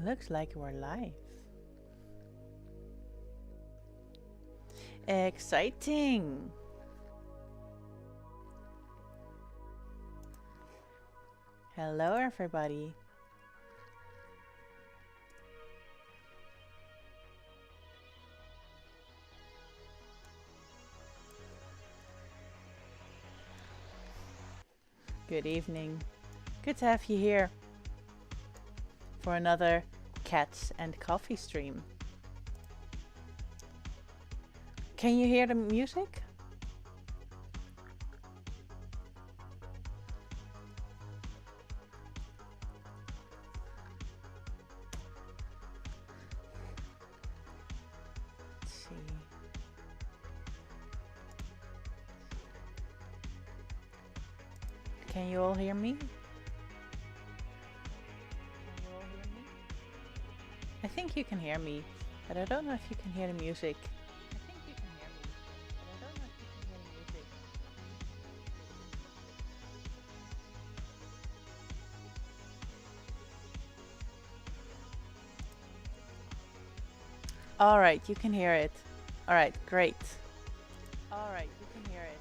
Looks like we're live. Exciting! Hello, everybody. Good evening. Good to have you here for another Cats and Coffee stream. Can you hear the music? Let's see. Can you all hear me? I think you can hear me, but I don't know if you can hear the music. I think you can hear me, but I don't know if you can hear the music. All right, you can hear it. All right, great. All right, you can hear it.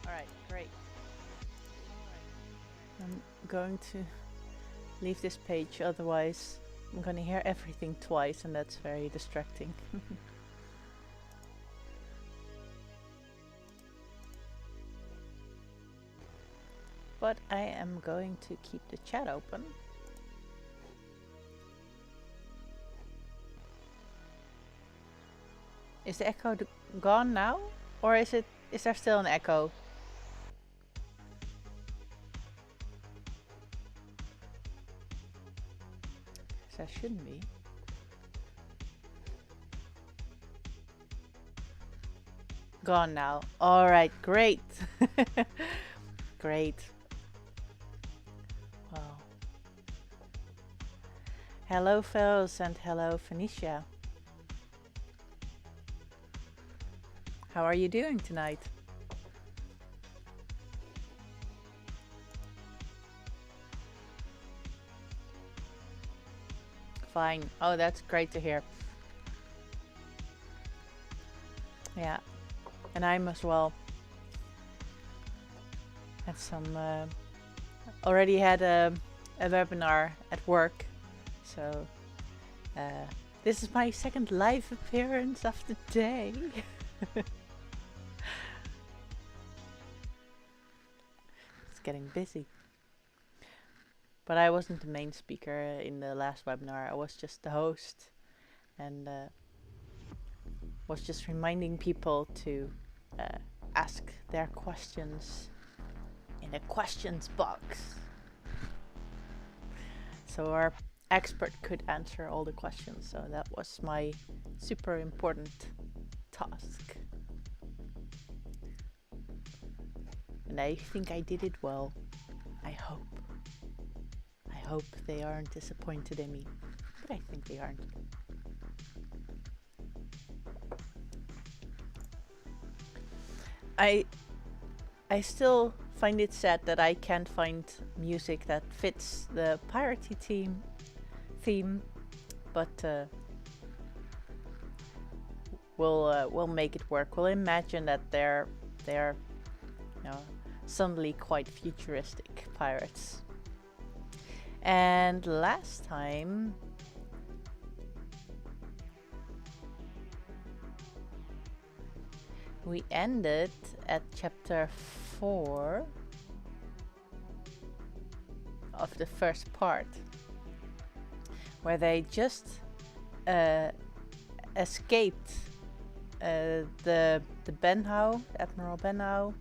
All right, great. I'm going to leave this page, otherwise I'm going to hear everything twice, and that's very distracting. But I am going to keep the chat open. Is the echo gone now? Or is there still an echo? That shouldn't be. Gone now. All right, great. Great. Wow. Hello, Phils, and hello, Phoenicia. How are you doing tonight? Fine. Oh, that's great to hear. Yeah, and I'm as well. Had some already had a webinar at work, so this is my second live appearance of the day. It's getting busy. But I wasn't the main speaker in the last webinar. I was just the host, and was just reminding people to ask their questions in the questions box. So our expert could answer all the questions. So that was my super important task. And I think I did it well. I hope. I hope they aren't disappointed in me, but I think they aren't. I still find it sad that I can't find music that fits the piratey theme, but we'll make it work. We'll imagine that they're you know, suddenly quite futuristic pirates. And last time we ended at chapter 4 of the first part, where they just escaped the Benhow, Admiral Benhow.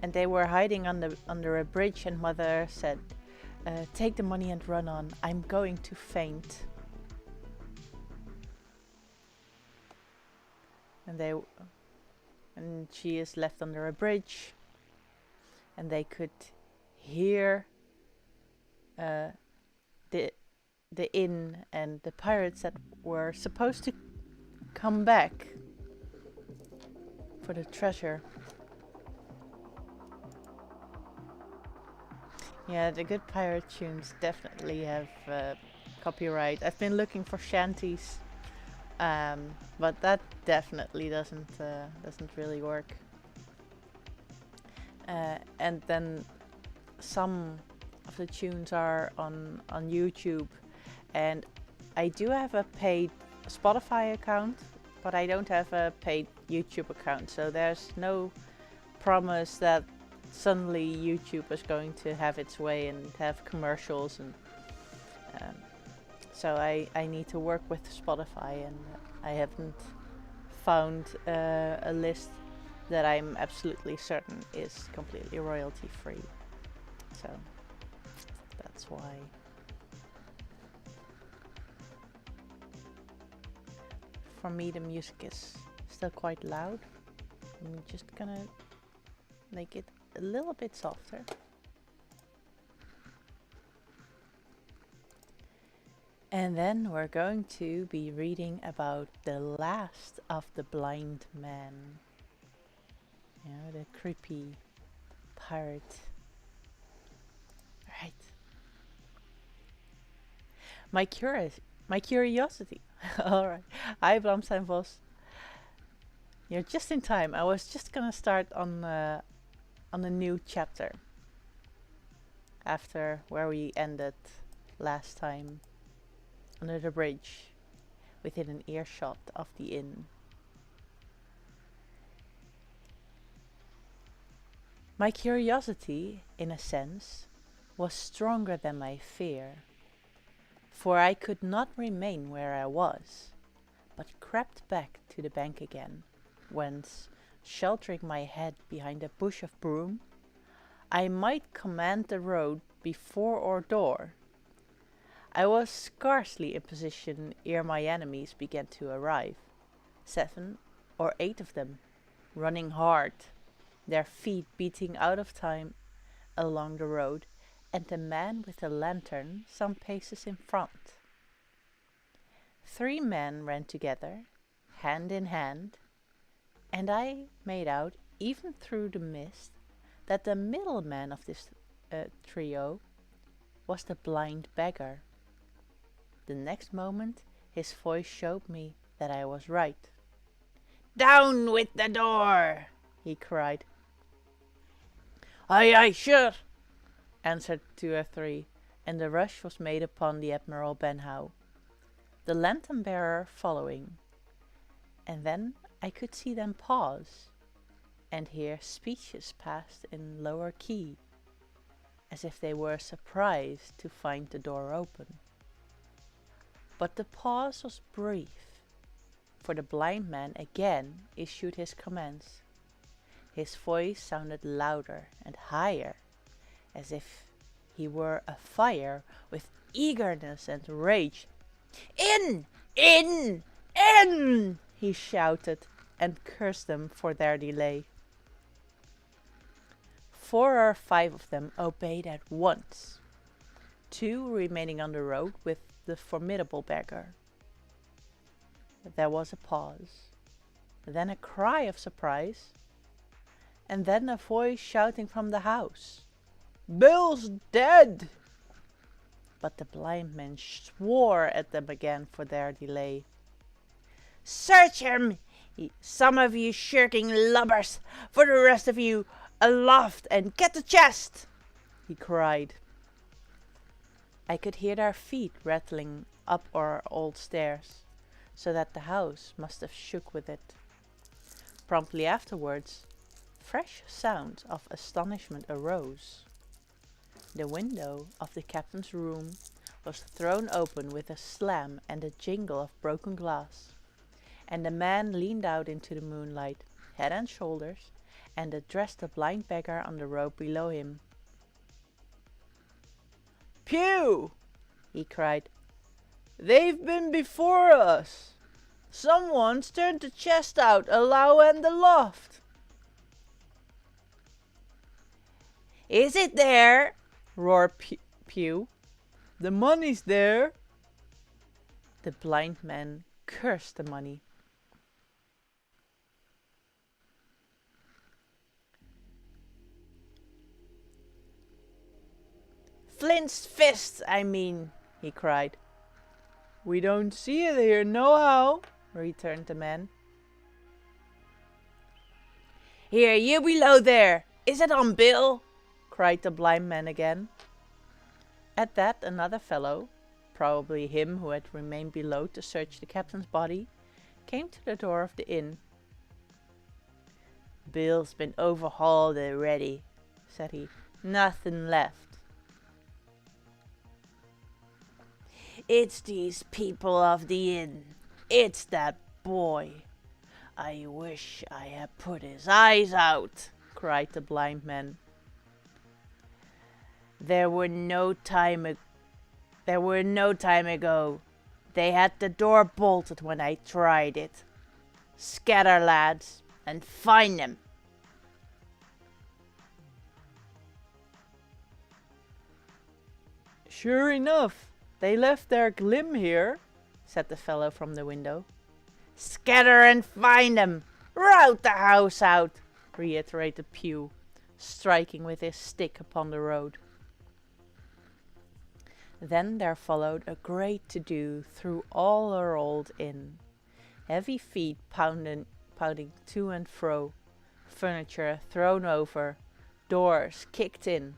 And they were hiding under a bridge, and Mother said, take the money and run on. I'm going to faint. And she is left under a bridge, and they could hear the inn and the pirates that were supposed to come back for the treasure. Yeah, the good pirate tunes definitely have copyright. I've been looking for shanties, but that definitely doesn't really work. And then some of the tunes are on YouTube, and I do have a paid Spotify account, but I don't have a paid YouTube account. So there's no promise that suddenly YouTube is going to have its way and have commercials, and um, so I need to work with Spotify, and I haven't found a list that I'm absolutely certain is completely royalty free. So that's why. For me, the music is still quite loud. I'm just gonna make it a little bit softer. And then we're going to be reading about the last of the blind men. You know, the creepy pirate. Right. My curiosity. Alright. Hi, Blamstein Vos. You're just in time. I was just gonna start on a new chapter after where we ended last time, under the bridge, within an earshot of the inn. My curiosity, in a sense, was stronger than my fear, for I could not remain where I was, but crept back to the bank again, whence, sheltering my head behind a bush of broom, I might command the road before or door. I was scarcely in position ere my enemies began to arrive, 7 or 8 of them, running hard, their feet beating out of time along the road, and the man with the lantern some paces in front. 3 men ran together, hand in hand, and I made out, even through the mist, that the middle man of this trio was the blind beggar. The next moment his voice showed me that I was right. "Down with the door!" he cried. "Aye, aye, sure!" answered 2 or 3, and the rush was made upon the Admiral Benhow, the lantern-bearer following. And then I could see them pause, and hear speeches passed in lower key, as if they were surprised to find the door open. But the pause was brief, for the blind man again issued his commands. His voice sounded louder and higher, as if he were afire with eagerness and rage. "In! In! In!" he shouted, and cursed them for their delay. 4 or 5 of them obeyed at once, 2 remaining on the road with the formidable beggar. There was a pause, then a cry of surprise, and then a voice shouting from the house, "Bill's dead!" But the blind man swore at them again for their delay. "Search him, some of you shirking lubbers, for the rest of you aloft and get the chest!" he cried. I could hear their feet rattling up our old stairs, so that the house must have shook with it. Promptly afterwards, fresh sounds of astonishment arose. The window of the captain's room was thrown open with a slam and a jingle of broken glass, and the man leaned out into the moonlight, head and shoulders, and addressed the blind beggar on the road below him. "Pew!" he cried. "They've been before us. Someone's turned the chest out alow and aloft." "Is it there?" roared Pew. "The money's there." The blind man cursed the money. Clenched fists, I mean, he cried. We don't see it here nohow, returned the man. Here, you below there! Is it on, Bill? Cried the blind man again. At that another fellow, probably him who had remained below to search the captain's body, came to the door of the inn. Bill's been overhauled already, said he. Nothing left. It's these people of the inn. It's that boy. I wish I had put his eyes out, cried the blind man. There were no time ago. They had the door bolted when I tried it. Scatter, lads, and find them. Sure enough, they left their glim here, said the fellow from the window. Scatter and find them! Rout the house out! Reiterated Pew, striking with his stick upon the road. Then there followed a great to-do through all our old inn. Heavy feet pounding to and fro, furniture thrown over, doors kicked in,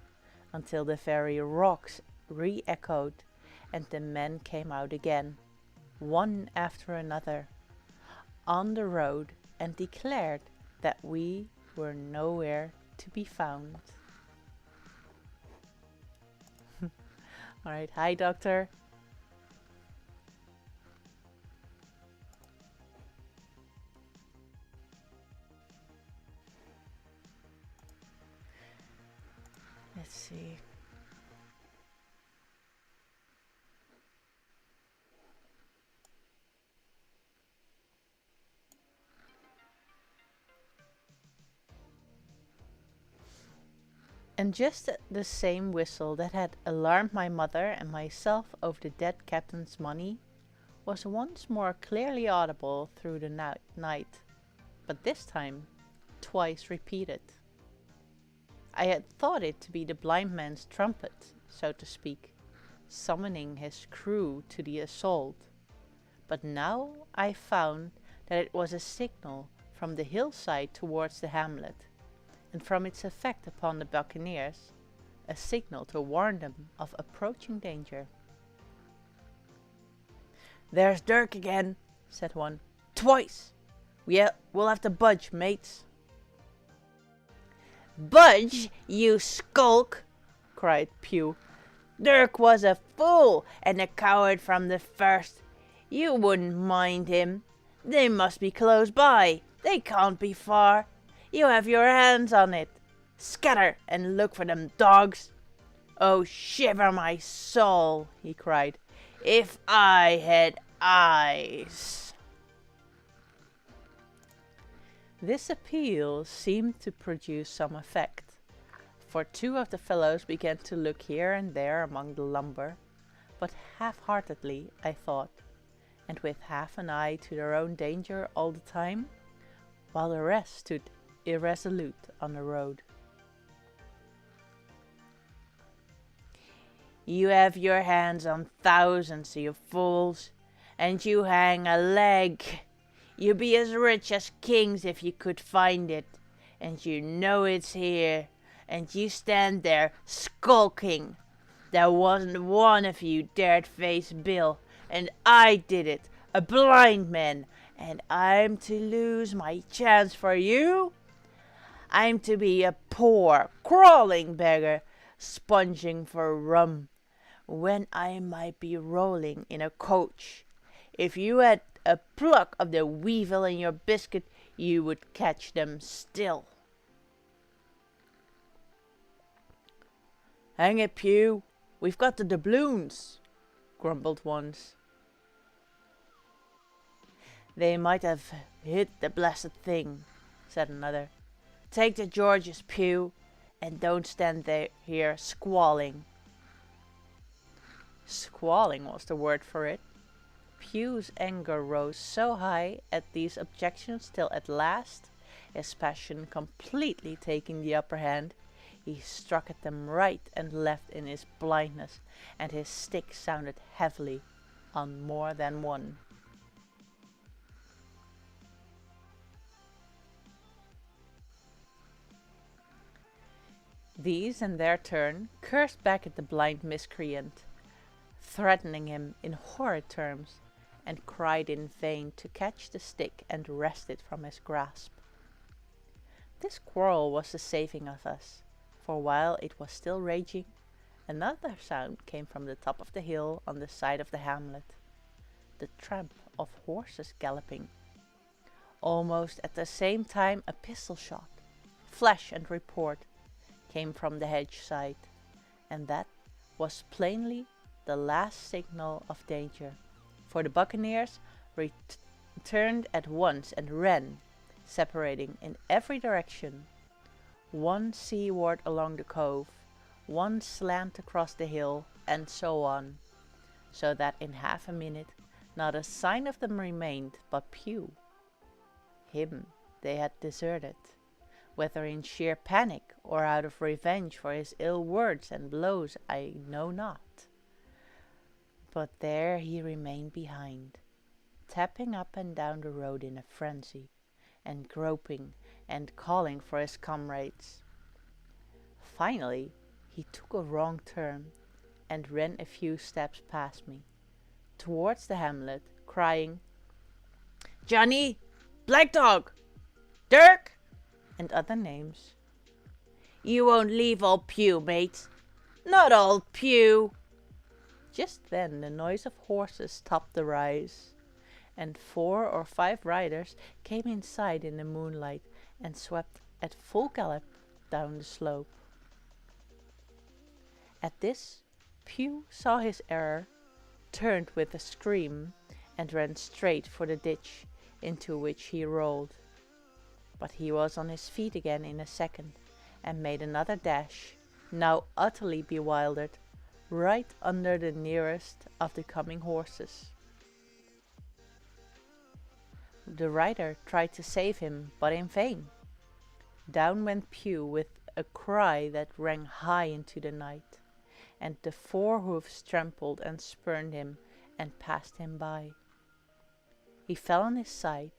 until the very rocks re-echoed, and the men came out again, one after another, on the road, and declared that we were nowhere to be found. Alright, hi doctor. Let's see. And just the same whistle that had alarmed my mother and myself over the dead captain's money was once more clearly audible through the night, but this time twice repeated. I had thought it to be the blind man's trumpet, so to speak, summoning his crew to the assault, but now I found that it was a signal from the hillside towards the hamlet, and from its effect upon the buccaneers, a signal to warn them of approaching danger. There's Dirk again, said one. Twice! We'll have to budge, mates. Budge, you skulk, cried Pew. Dirk was a fool and a coward from the first. You wouldn't mind him. They must be close by. They can't be far. You have your hands on it. Scatter and look for them dogs. Oh, shiver my soul, he cried. If I had eyes. This appeal seemed to produce some effect, for two of the fellows began to look here and there among the lumber, but half-heartedly, I thought, and with half an eye to their own danger all the time, while the rest stood irresolute on the road. You have your hands on thousands, you fools, and you hang a leg. You be as rich as kings if you could find it, and you know it's here, and you stand there skulking. There wasn't one of you dared face Bill, and I did it, a blind man, and I'm to lose my chance for you? I'm to be a poor, crawling beggar, sponging for rum, when I might be rolling in a coach. If you had a pluck of the weevil in your biscuit, you would catch them still. Hang it, Pew, we've got the doubloons, grumbled one. They might have hit the blessed thing, said another. Take the Georges, Pew, and don't stand here squalling. Squalling was the word for it. Pew's anger rose so high at these objections till at last, his passion completely taking the upper hand, He struck at them right and left in his blindness, and his stick sounded heavily on more than one. These, in their turn, cursed back at the blind miscreant, threatening him in horrid terms, and cried in vain to catch the stick and wrest it from his grasp. This quarrel was the saving of us, for while it was still raging, another sound came from the top of the hill on the side of the hamlet, the tramp of horses galloping. Almost at the same time a pistol shot, flash and report, came from the hedge side, and that was plainly the last signal of danger, for the buccaneers returned at once and ran, separating in every direction, one seaward along the cove, one slant across the hill, and so on, so that in half a minute not a sign of them remained but Pew. Him they had deserted, whether in sheer panic or out of revenge for his ill words and blows I know not. But there he remained behind, tapping up and down the road in a frenzy, and groping and calling for his comrades. Finally he took a wrong turn, and ran a few steps past me, towards the hamlet, crying, "Johnny! Black Dog! Dirk!" and other names. "You won't leave old Pew, mate. Not old Pew." Just then the noise of horses topped the rise, and 4 or 5 riders came in sight in the moonlight and swept at full gallop down the slope. At this, Pew saw his error, turned with a scream, and ran straight for the ditch, into which he rolled. But he was on his feet again in a second, and made another dash, now utterly bewildered, right under the nearest of the coming horses. The rider tried to save him, but in vain. Down went Pew with a cry that rang high into the night, and the 4 hoofs trampled and spurned him and passed him by. He fell on his side,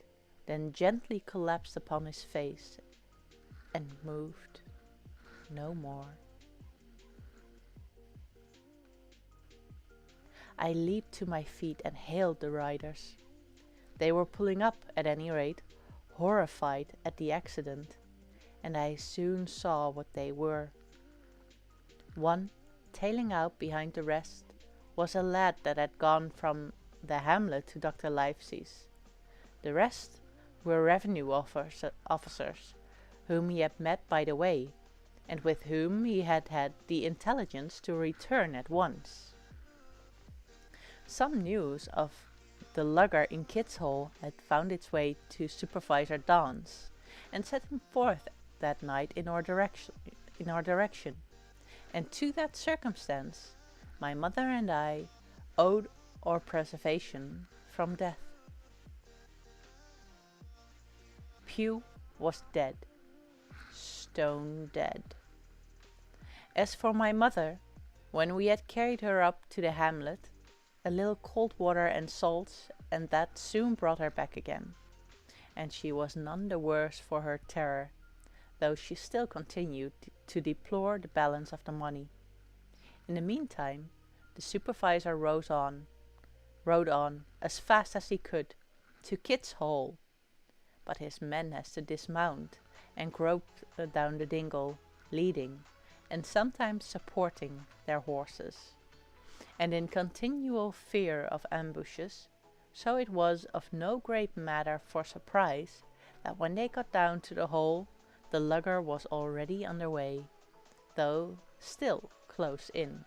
then gently collapsed upon his face, and moved no more. I leaped to my feet and hailed the riders. They were pulling up, at any rate, horrified at the accident, and I soon saw what they were. One, tailing out behind the rest, was a lad that had gone from the hamlet to Dr. Livesey's. The rest were revenue officers, whom he had met by the way, and with whom he had had the intelligence to return at once. Some news of the lugger in Kidd's Hole had found its way to Supervisor Dance, and set him forth that night in our direction, and to that circumstance my mother and I owed our preservation from death. Pew was dead, stone dead. As for my mother, when we had carried her up to the hamlet, a little cold water and salts, and that soon brought her back again, and she was none the worse for her terror, though she still continued to deplore the balance of the money. In the meantime, the supervisor rode on as fast as he could to Kidd's Hole, but his men has to dismount and grope down the dingle, leading and sometimes supporting their horses, and in continual fear of ambushes, so it was of no great matter for surprise that when they got down to the hole, the lugger was already under way, though still close in.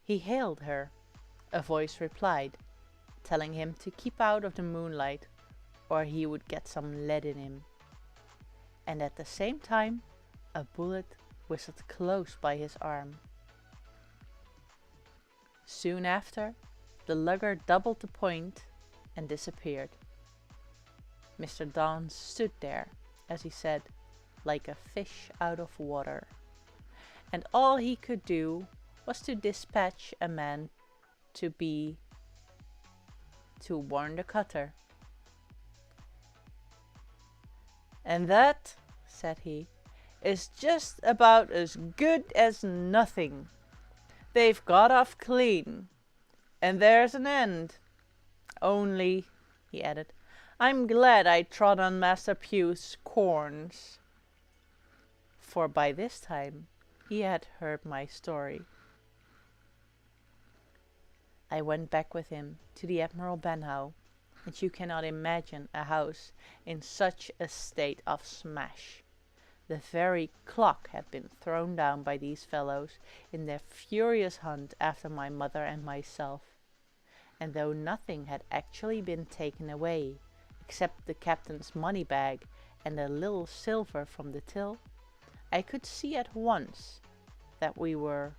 He hailed her. A voice replied, telling him to keep out of the moonlight, or he would get some lead in him. And at the same time, a bullet whistled close by his arm. Soon after, the lugger doubled the point and disappeared. Mr. Dance stood there, as he said, like a fish out of water, and all he could do was to dispatch a man to warn the cutter. "And that," said he, "is just about as good as nothing. They've got off clean, and there's an end. Only," he added, "I'm glad I trod on Master Pugh's corns." For by this time he had heard my story. I went back with him to the Admiral Benhow, and you cannot imagine a house in such a state of smash. The very clock had been thrown down by these fellows in their furious hunt after my mother and myself, and though nothing had actually been taken away, except the captain's money bag and a little silver from the till, I could see at once that we were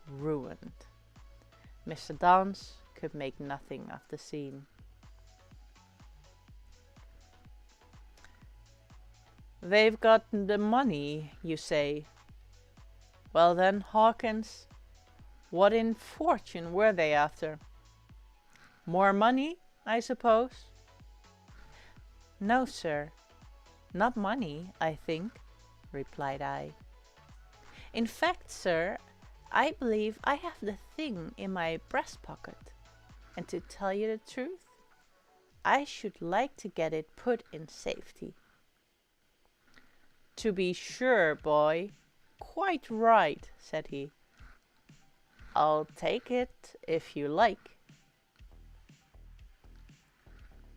ruined. Mr. Dance could make nothing of the scene. "They've got the money, you say? Well then, Hawkins, what in fortune were they after? More money, I suppose?" "No, sir, not money, I think," replied I. "In fact, sir, I believe I have the thing in my breast pocket, and to tell you the truth, I should like to get it put in safety." "To be sure, boy, quite right," said he. "I'll take it if you like."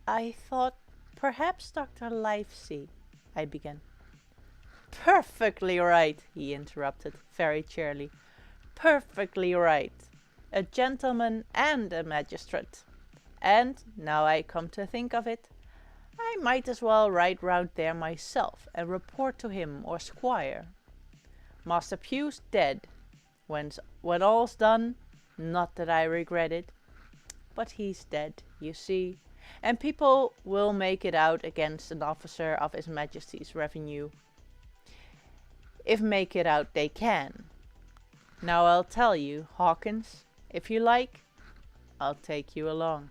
"I thought perhaps Dr. Livesey—" I began. "Perfectly right," he interrupted very cheerily. "Perfectly right. A gentleman and a magistrate. And, now I come to think of it, I might as well ride round there myself and report to him or Squire. Master Pugh's dead. When all's done, not that I regret it, but he's dead, you see, and people will make it out against an officer of His Majesty's revenue, if make it out they can. Now I'll tell you, Hawkins, if you like, I'll take you along."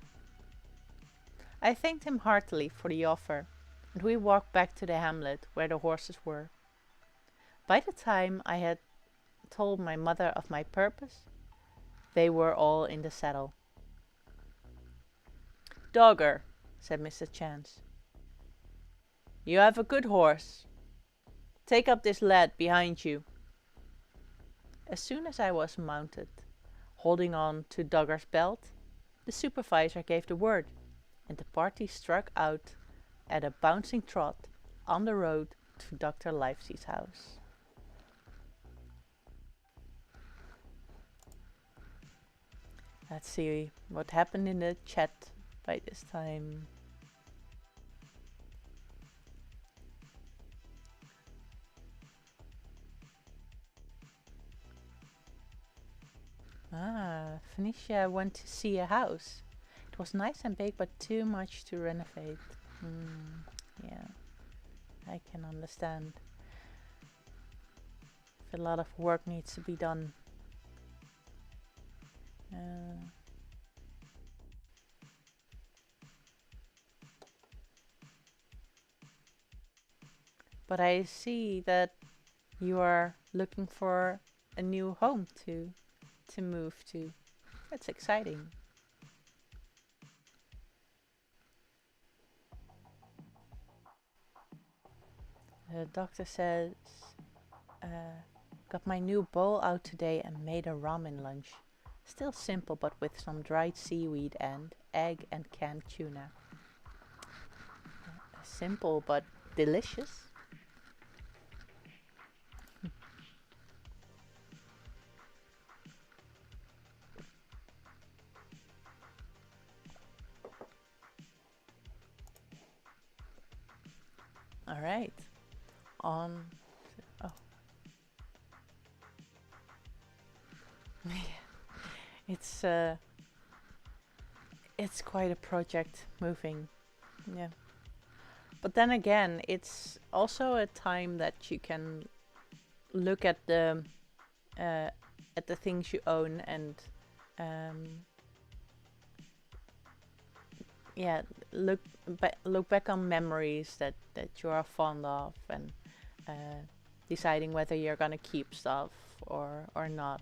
I thanked him heartily for the offer, and we walked back to the hamlet where the horses were. By the time I had told my mother of my purpose, they were all in the saddle. "Dogger," said Mr. Chance, "you have a good horse. Take up this lad behind you." As soon as I was mounted, holding on to Dogger's belt, the supervisor gave the word, and the party struck out at a bouncing trot on the road to Dr. Livesey's house. Let's see what happened in the chat by this time. Phoenicia went to see a house. It was nice and big, but too much to renovate. Yeah, I can understand. If a lot of work needs to be done. But I see that you are looking for a new home to move to. That's exciting. The doctor says, got my new bowl out today and made a ramen lunch. Still simple, but with some dried seaweed and egg and canned tuna. Simple, but delicious. All right. On. Oh. It's quite a project moving. Yeah. But then again, it's also a time that you can look uh, at the things you own and um, yeah, look back on memories that you are fond of, and uh, deciding whether you're gonna keep stuff or not.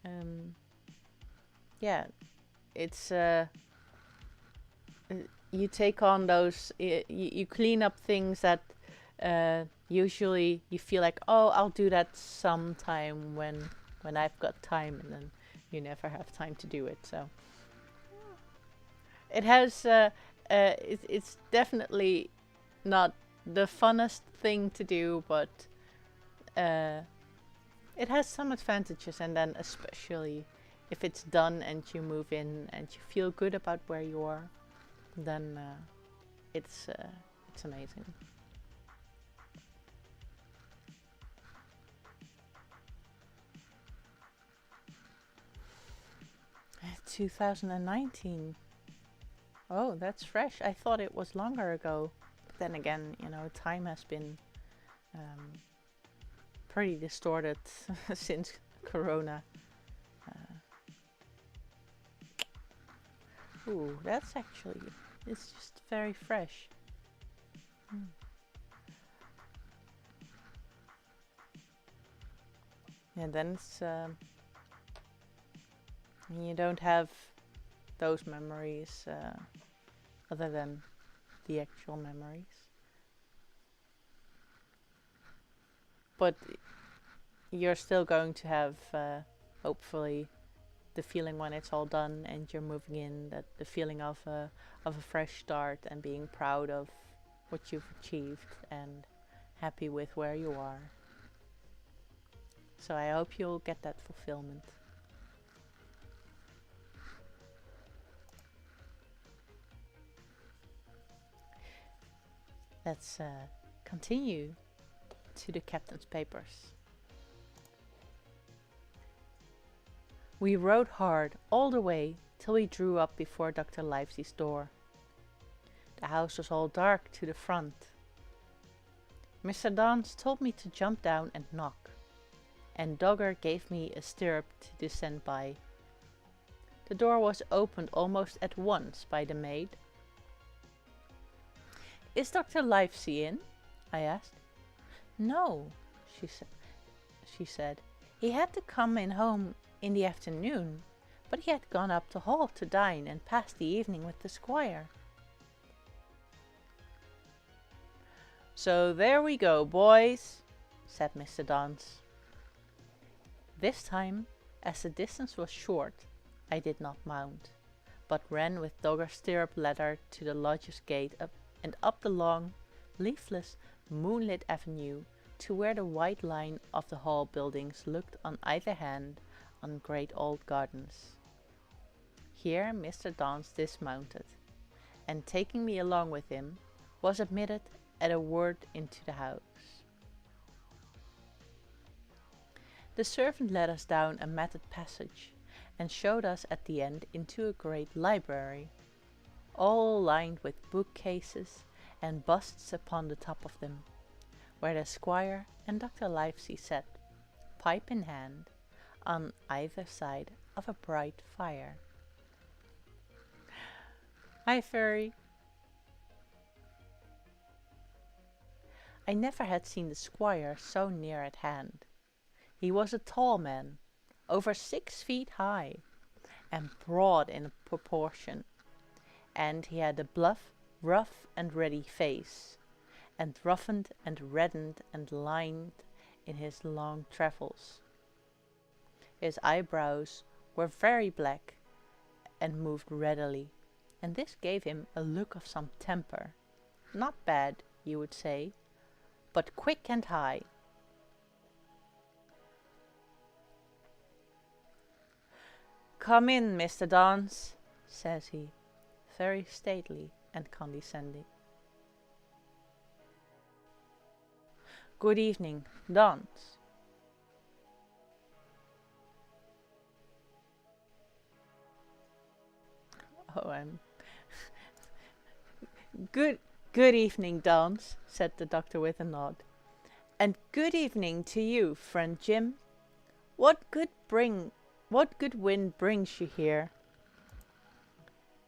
And yeah, it's you take on those, you clean up things that usually you feel like, oh, I'll do that sometime when I've got time, and then you never have time to do it. So it has it's definitely not the funnest thing to do, but uh, it has some advantages. And then especially if it's done and you move in and you feel good about where you are, then it's amazing. 2019. Oh, that's fresh. I thought it was longer ago. But then again, time has been um, pretty distorted since Corona. Ooh, that's actually, it's just very fresh. Mm. Yeah, then it's, you don't have those memories other than the actual memories. But you're still going to have, hopefully, the feeling when it's all done and you're moving in, that the feeling of a fresh start and being proud of what you've achieved and happy with where you are. So I hope you'll get that fulfillment. Let's continue to the captain's papers. We rode hard all the way till we drew up before Dr. Livesey's door. The house was all dark to the front. Mr. Dance told me to jump down and knock, and Dogger gave me a stirrup to descend by. The door was opened almost at once by the maid. "Is Dr. Livesey in?" I asked. "No," she said. "He had to come in home in the afternoon, but he had gone up to Hall to dine and pass the evening with the squire." "So there we go, boys," said Mr. Dance. This time, as the distance was short, I did not mount, but ran with Dogger's stirrup ladder to the lodge's gate and up the long, leafless, moonlit avenue to where the white line of the Hall buildings looked on either hand on great old gardens. Here Mr. Dance dismounted, and taking me along with him, was admitted at a word into the house. The servant led us down a matted passage, and showed us at the end into a great library, all lined with bookcases and busts upon the top of them, where the squire and Dr. Livesey sat, pipe in hand, on either side of a bright fire. "Hi, Fairy." I never had seen the squire so near at hand. He was a tall man, over 6 feet high, and broad in proportion, and he had a bluff, rough and ready face, and roughened and reddened and lined in his long travels. His eyebrows were very black and moved readily, and this gave him a look of some temper, not bad, you would say, but quick and high. "Come in, Mr. Dance," says he, very stately and condescending. "Good evening, Dance." Oh, I'm good. Good evening, Dance, said the doctor with a nod. And good evening to you, friend Jim. What good wind brings you here?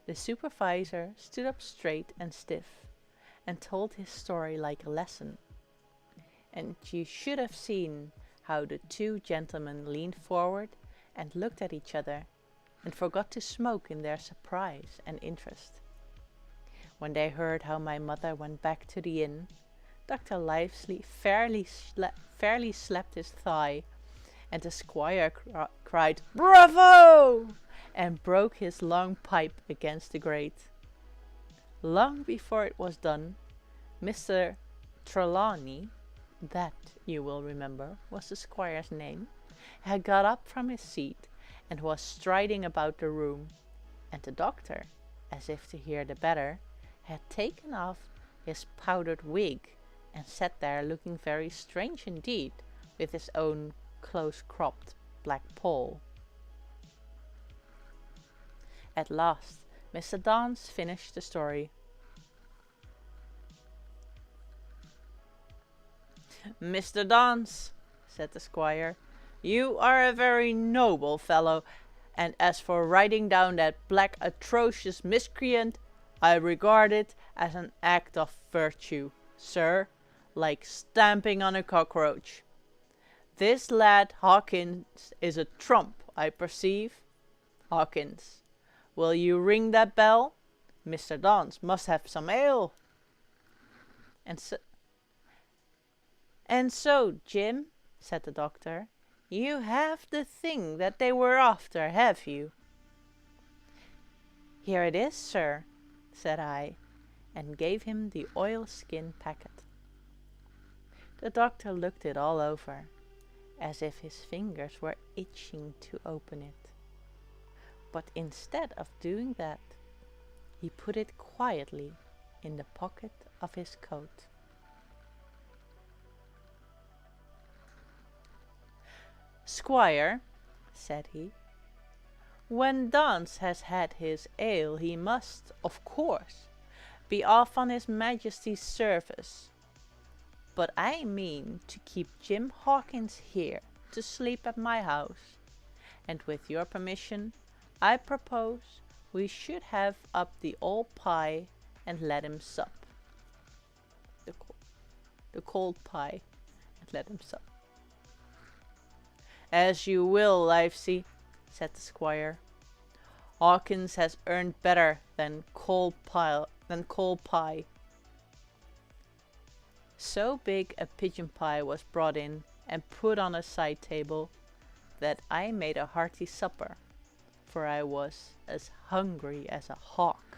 The supervisor stood up straight and stiff, and told his story like a lesson. And you should have seen how the two gentlemen leaned forward and looked at each other, and forgot to smoke in their surprise and interest. When they heard how my mother went back to the inn, Dr. Livesey fairly slapped his thigh, and the squire cried, "Bravo!" and broke his long pipe against the grate. Long before it was done, Mr. Trelawney, that, you will remember, was the squire's name, had got up from his seat and was striding about the room, and the doctor, as if to hear the better, had taken off his powdered wig and sat there looking very strange indeed with his own close-cropped black poll. At last Mr. Dance finished the story. "Mr. Dance," said the squire, "you are a very noble fellow, and as for writing down that black atrocious miscreant, I regard it as an act of virtue, sir, like stamping on a cockroach. This lad Hawkins is a trump, I perceive. Hawkins, will you ring that bell? Mr. Dance must have some ale." And so, Jim," said the doctor, "you have the thing that they were after, have you?" "Here it is, sir," said I, and gave him the oilskin packet. The doctor looked it all over, as if his fingers were itching to open it. But instead of doing that, he put it quietly in the pocket of his coat. "Squire," said he, "when Dance has had his ale he must, of course, be off on his Majesty's service. But I mean to keep Jim Hawkins here to sleep at my house, and with your permission I propose we should have up the old pie and let him sup." The cold pie, and let him sup. "As you will, Livesey," said the squire. "Hawkins has earned better than cold pie." So big a pigeon pie was brought in and put on a side table that I made a hearty supper, for I was as hungry as a hawk,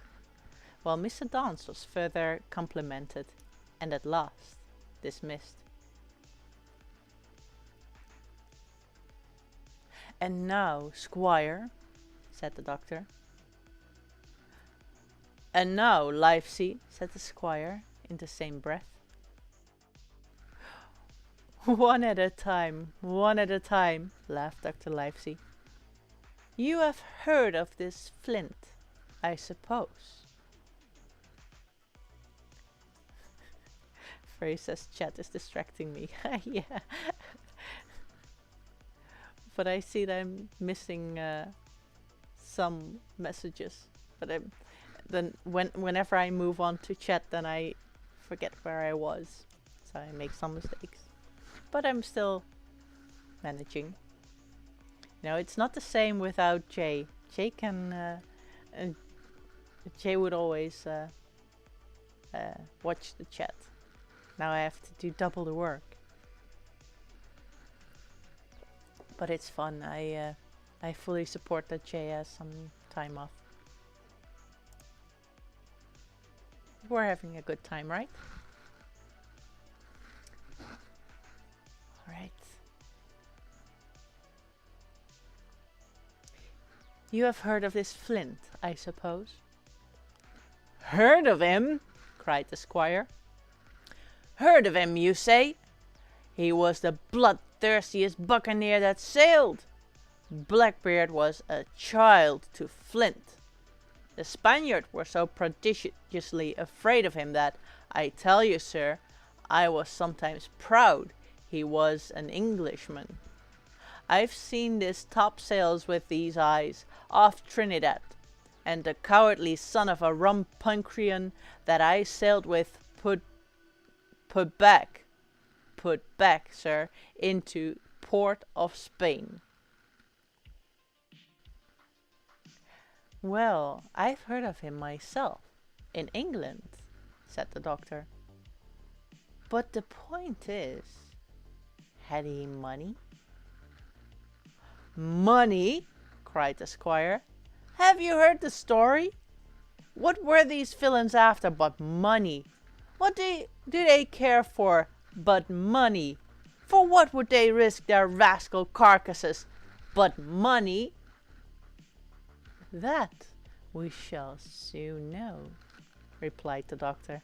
while Mr. Dance was further complimented and at last dismissed. "And now, squire," said the doctor. "And now, Livesey," said the squire in the same breath. One at a time, laughed Dr. Livesey. "You have heard of this flint, I suppose?" Fraser's chat is distracting me. Yeah. But I see that I'm missing some messages. But then whenever I move on to chat, then I forget where I was. So I make some mistakes. But I'm still managing. You know, it's not the same without Jay. Jay can... Jay would always watch the chat. Now I have to do double the work. But it's fun. I fully support that Jay has some time off. We're having a good time, right? Alright. You have heard of this Flint, I suppose? "Heard of him?" cried the squire. "Heard of him, you say? He was the bloodthirstiest buccaneer that sailed. Blackbeard was a child to Flint. The Spaniards were so prodigiously afraid of him that, I tell you, sir, I was sometimes proud he was an Englishman. I've seen this topsails with these eyes off Trinidad, and the cowardly son of a rumpuncrian that I sailed with put back, sir, into port of Spain. Well, I've heard of him myself, in England, said the doctor. But the point is, had he money? Money? Cried the squire. Have you heard the story? What were these villains after but money? What do they care for but money? For what would they risk their rascal carcasses but money? That we shall soon know, replied the doctor.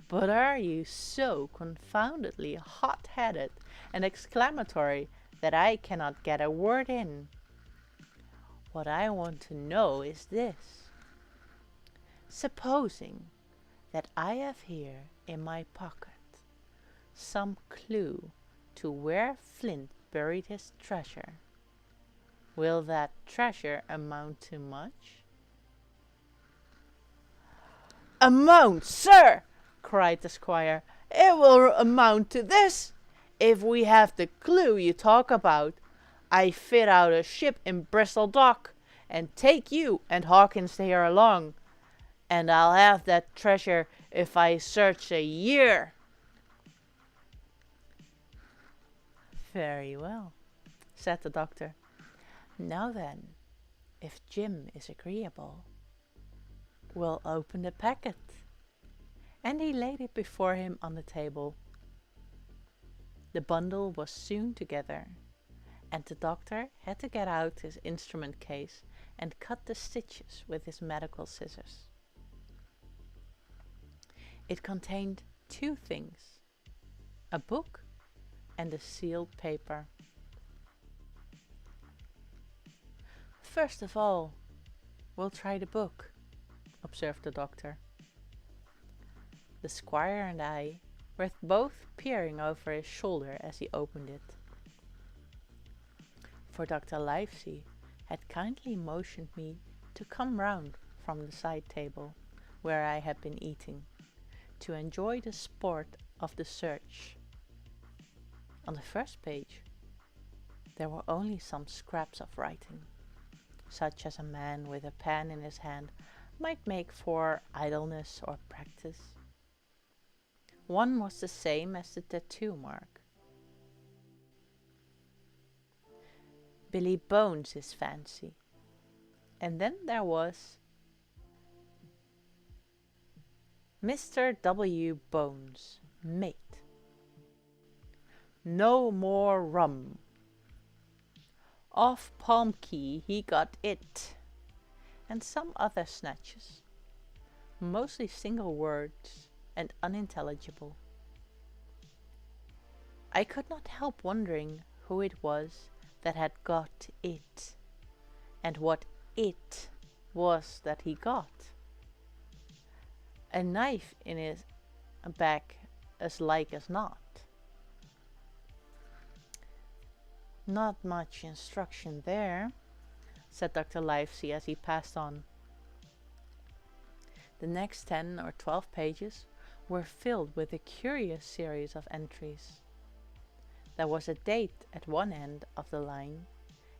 But are you so confoundedly hot-headed and exclamatory that I cannot get a word in? What I want to know is this. Supposing that I have here in my pocket some clue to where Flint buried his treasure, will that treasure amount to much? Amount, sir! Cried the squire. It will amount to this. If we have the clue you talk about, I fit out a ship in Bristol Dock, and take you and Hawkins here along, and I'll have that treasure if I search a year. Very well, said the doctor. Now then, if Jim is agreeable, we'll open the packet. And he laid it before him on the table. The bundle was soon together, and the doctor had to get out his instrument case and cut the stitches with his medical scissors. It contained two things, a book and a sealed paper. First of all, we'll try the book, observed the doctor. The squire and I were both peering over his shoulder as he opened it. For Dr. Livesey had kindly motioned me to come round from the side table, where I had been eating, to enjoy the sport of the search. On the first page there were only some scraps of writing, such as a man with a pen in his hand might make for idleness or practice. One was the same as the tattoo mark. Billy Bones his fancy. And then there was Mr. W. Bones, mate. No more rum. Off Palm Key he got it. And some other snatches, mostly single words and unintelligible. I could not help wondering who it was that had got it, and what it was that he got. A knife in his back as like as not. Not much instruction there, said Dr. Livesey as he passed on. The next 10 or 12 pages were filled with a curious series of entries. There was a date at one end of the line,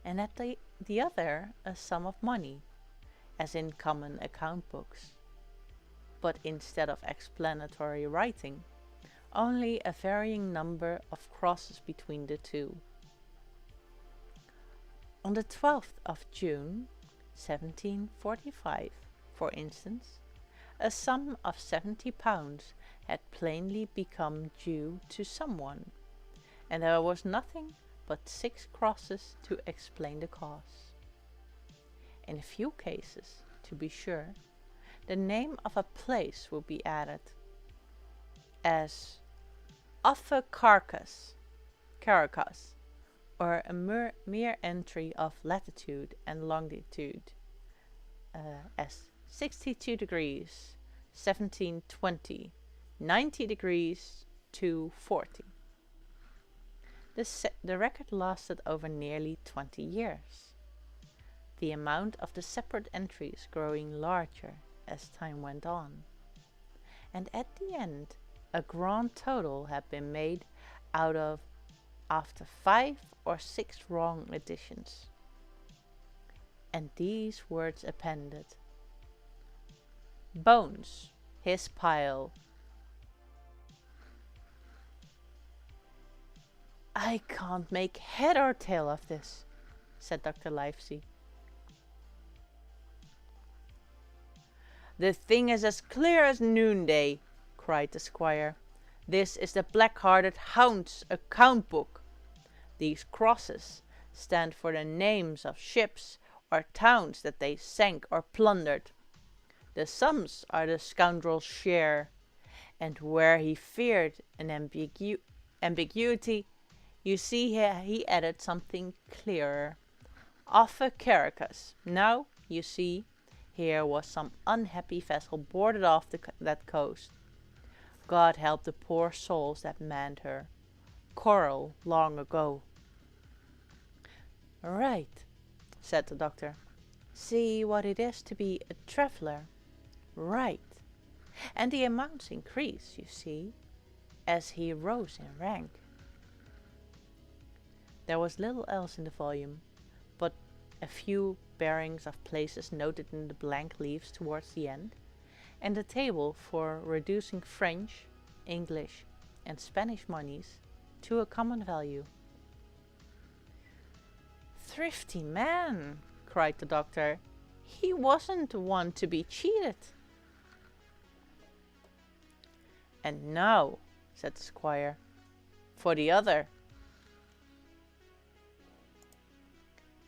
and at the other a sum of money, as in common account books. But instead of explanatory writing, only a varying number of crosses between the two. On the 12th of June, 1745, for instance, a sum of £70 had plainly become due to someone, and there was nothing but 6 crosses to explain the cause. In a few cases, to be sure, the name of a place would be added, as Offa Carcass, or a mere entry of latitude and longitude. as 62 degrees, 1720, 90 degrees, 240. The record lasted over nearly 20 years, the amount of the separate entries growing larger as time went on. And at the end, a grand total had been made out of after 5 or 6 wrong additions. And these words appended: Bones, his pile. I can't make head or tail of this, said Dr. Livesey. The thing is as clear as noonday, cried the squire. This is the black-hearted hound's account book. These crosses stand for the names of ships or towns that they sank or plundered. The sums are the scoundrel's share, and where he feared an ambiguity, you see he added something clearer. Off a carcass. Now, you see, here was some unhappy vessel boarded off that coast. God help the poor souls that manned her. Coral long ago. Right, said the doctor. See what it is to be a traveller. Right. And the amounts increase, you see, as he rose in rank. There was little else in the volume, but a few bearings of places noted in the blank leaves towards the end, and a table for reducing French, English, and Spanish monies to a common value. Thrifty man, cried the doctor. He wasn't one to be cheated. And now, said the squire, for the other.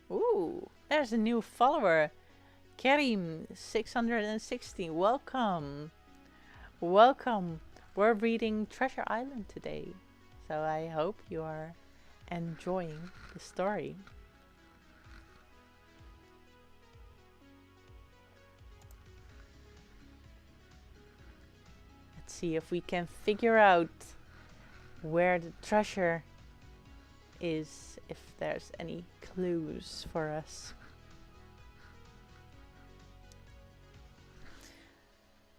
Ooh, there's a new follower. Karim 660, welcome. Welcome. We're reading Treasure Island today, so I hope you are enjoying the story. Let's see if we can figure out where the treasure is, if there's any clues for us.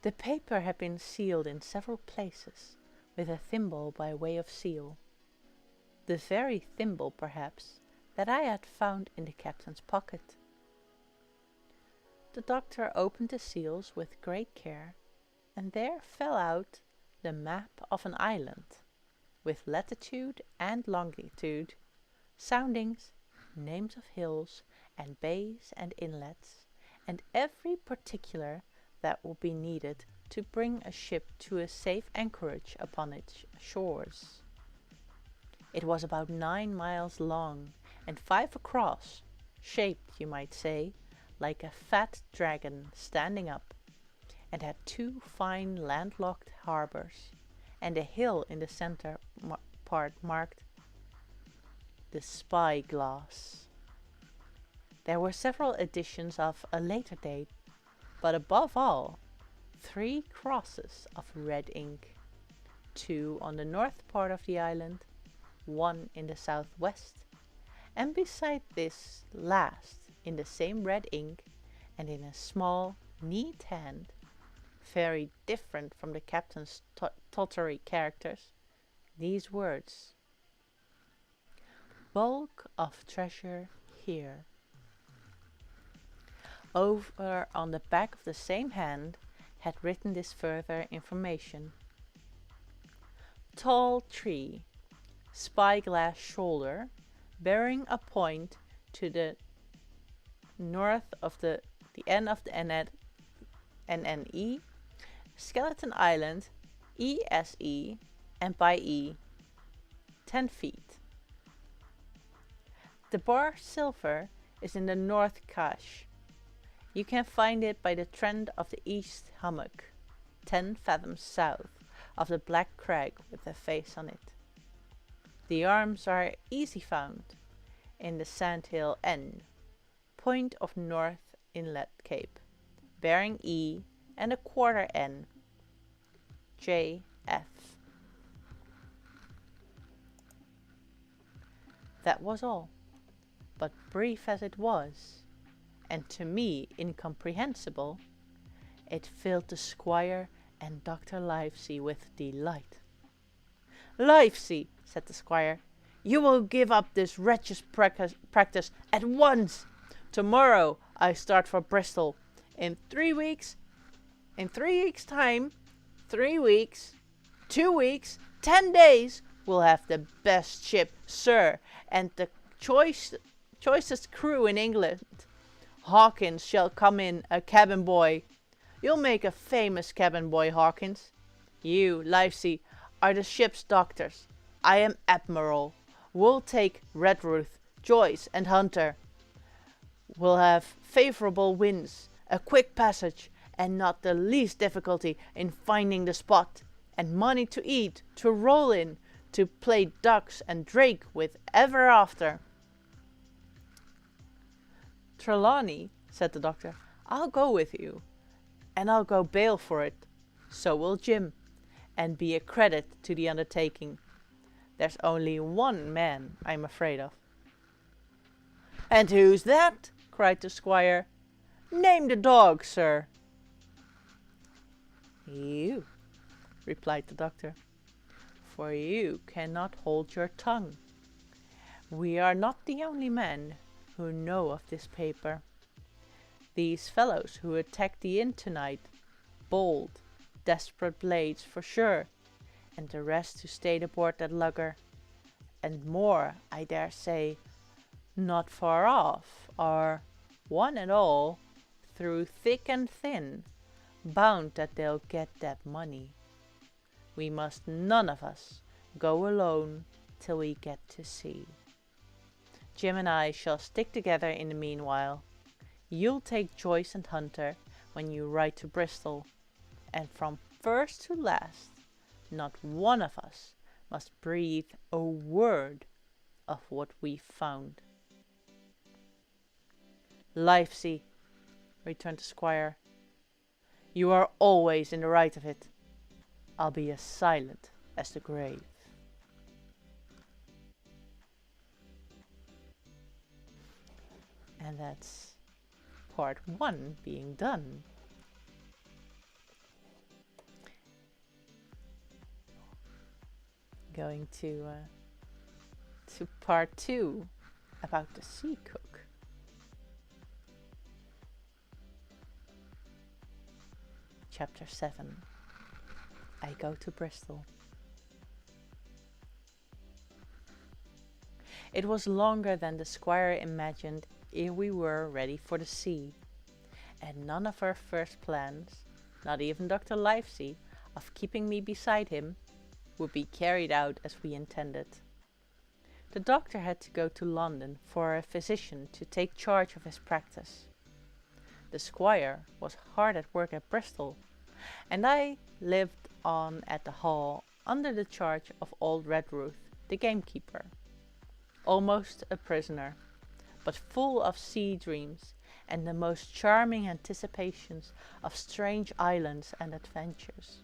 The paper had been sealed in several places with a thimble by way of seal. The very thimble, perhaps, that I had found in the captain's pocket. The doctor opened the seals with great care, and there fell out the map of an island, with latitude and longitude, soundings, names of hills and bays and inlets, and every particular that would be needed to bring a ship to a safe anchorage upon its shores. It was about 9 miles long and 5 across, shaped, you might say, like a fat dragon standing up, and had 2 fine landlocked harbours, and a hill in the centre part marked the Spyglass. There were several editions of a later date, but above all, 3 crosses of red ink, 2 on the north part of the island, 1 in the southwest, and beside this last, in the same red ink, and in a small, neat hand, very different from the captain's tottery characters, these words: Bulk of treasure here. Over on the back of the same hand had written this further information: Tall tree, spyglass shoulder, bearing a point to the north of the end of the NNE, Skeleton Island, ESE, and by E, 10 feet. The bar silver is in the north cache. You can find it by the trend of the east hummock, 10 fathoms south of the black crag with a face on it. The arms are easy found in the sandhill N, point of North Inlet Cape. bearing E and a quarter N. J.F. That was all, but brief as it was, and to me incomprehensible, it filled the squire and Dr. Livesey with delight. "Livesey," said the squire, "you will give up this wretched practice at once. Tomorrow I start for Bristol. In 3 weeks' time, 3 weeks, 2 weeks, 10 days, we'll have the best ship, sir, and the choicest crew in England. Hawkins shall come in a cabin boy. You'll make a famous cabin boy, Hawkins. You, Livesey, are the ship's doctors. I am admiral. We'll take Redruth, Joyce, and Hunter. We'll have favourable winds, a quick passage, and not the least difficulty in finding the spot, and money to eat, to roll in, to play ducks and drake with ever after." "Trelawney," said the doctor, "I'll go with you, and I'll go bail for it. So will Jim, and be a credit to the undertaking. There's only one man I'm afraid of." "And who's that?" cried the squire. "Name the dog, sir." "You," replied the doctor, "for you cannot hold your tongue. We are not the only men who know of this paper. These fellows who attacked the inn tonight, bold, desperate blades for sure, and the rest who stayed aboard that lugger, and more, I dare say, not far off, are, one and all, through thick and thin, bound that they'll get that money. We must none of us go alone till we get to sea. Jim and I shall stick together in the meanwhile. You'll take Joyce and Hunter when you ride to Bristol, and from first to last, not one of us must breathe a word of what we've found." "Livesey," returned the squire, "you are always in the right of it. I'll be as silent as the grave." And that's part 1 being done. Going to part 2 about the sea cook. Chapter 7. I go to Bristol. It was longer than the squire imagined ere we were ready for the sea, and none of our first plans, not even Dr. Livesey, of keeping me beside him, would be carried out as we intended. The doctor had to go to London for a physician to take charge of his practice. The squire was hard at work at Bristol, and I lived on at the Hall under the charge of old Redruth, the gamekeeper, almost a prisoner, but full of sea dreams and the most charming anticipations of strange islands and adventures.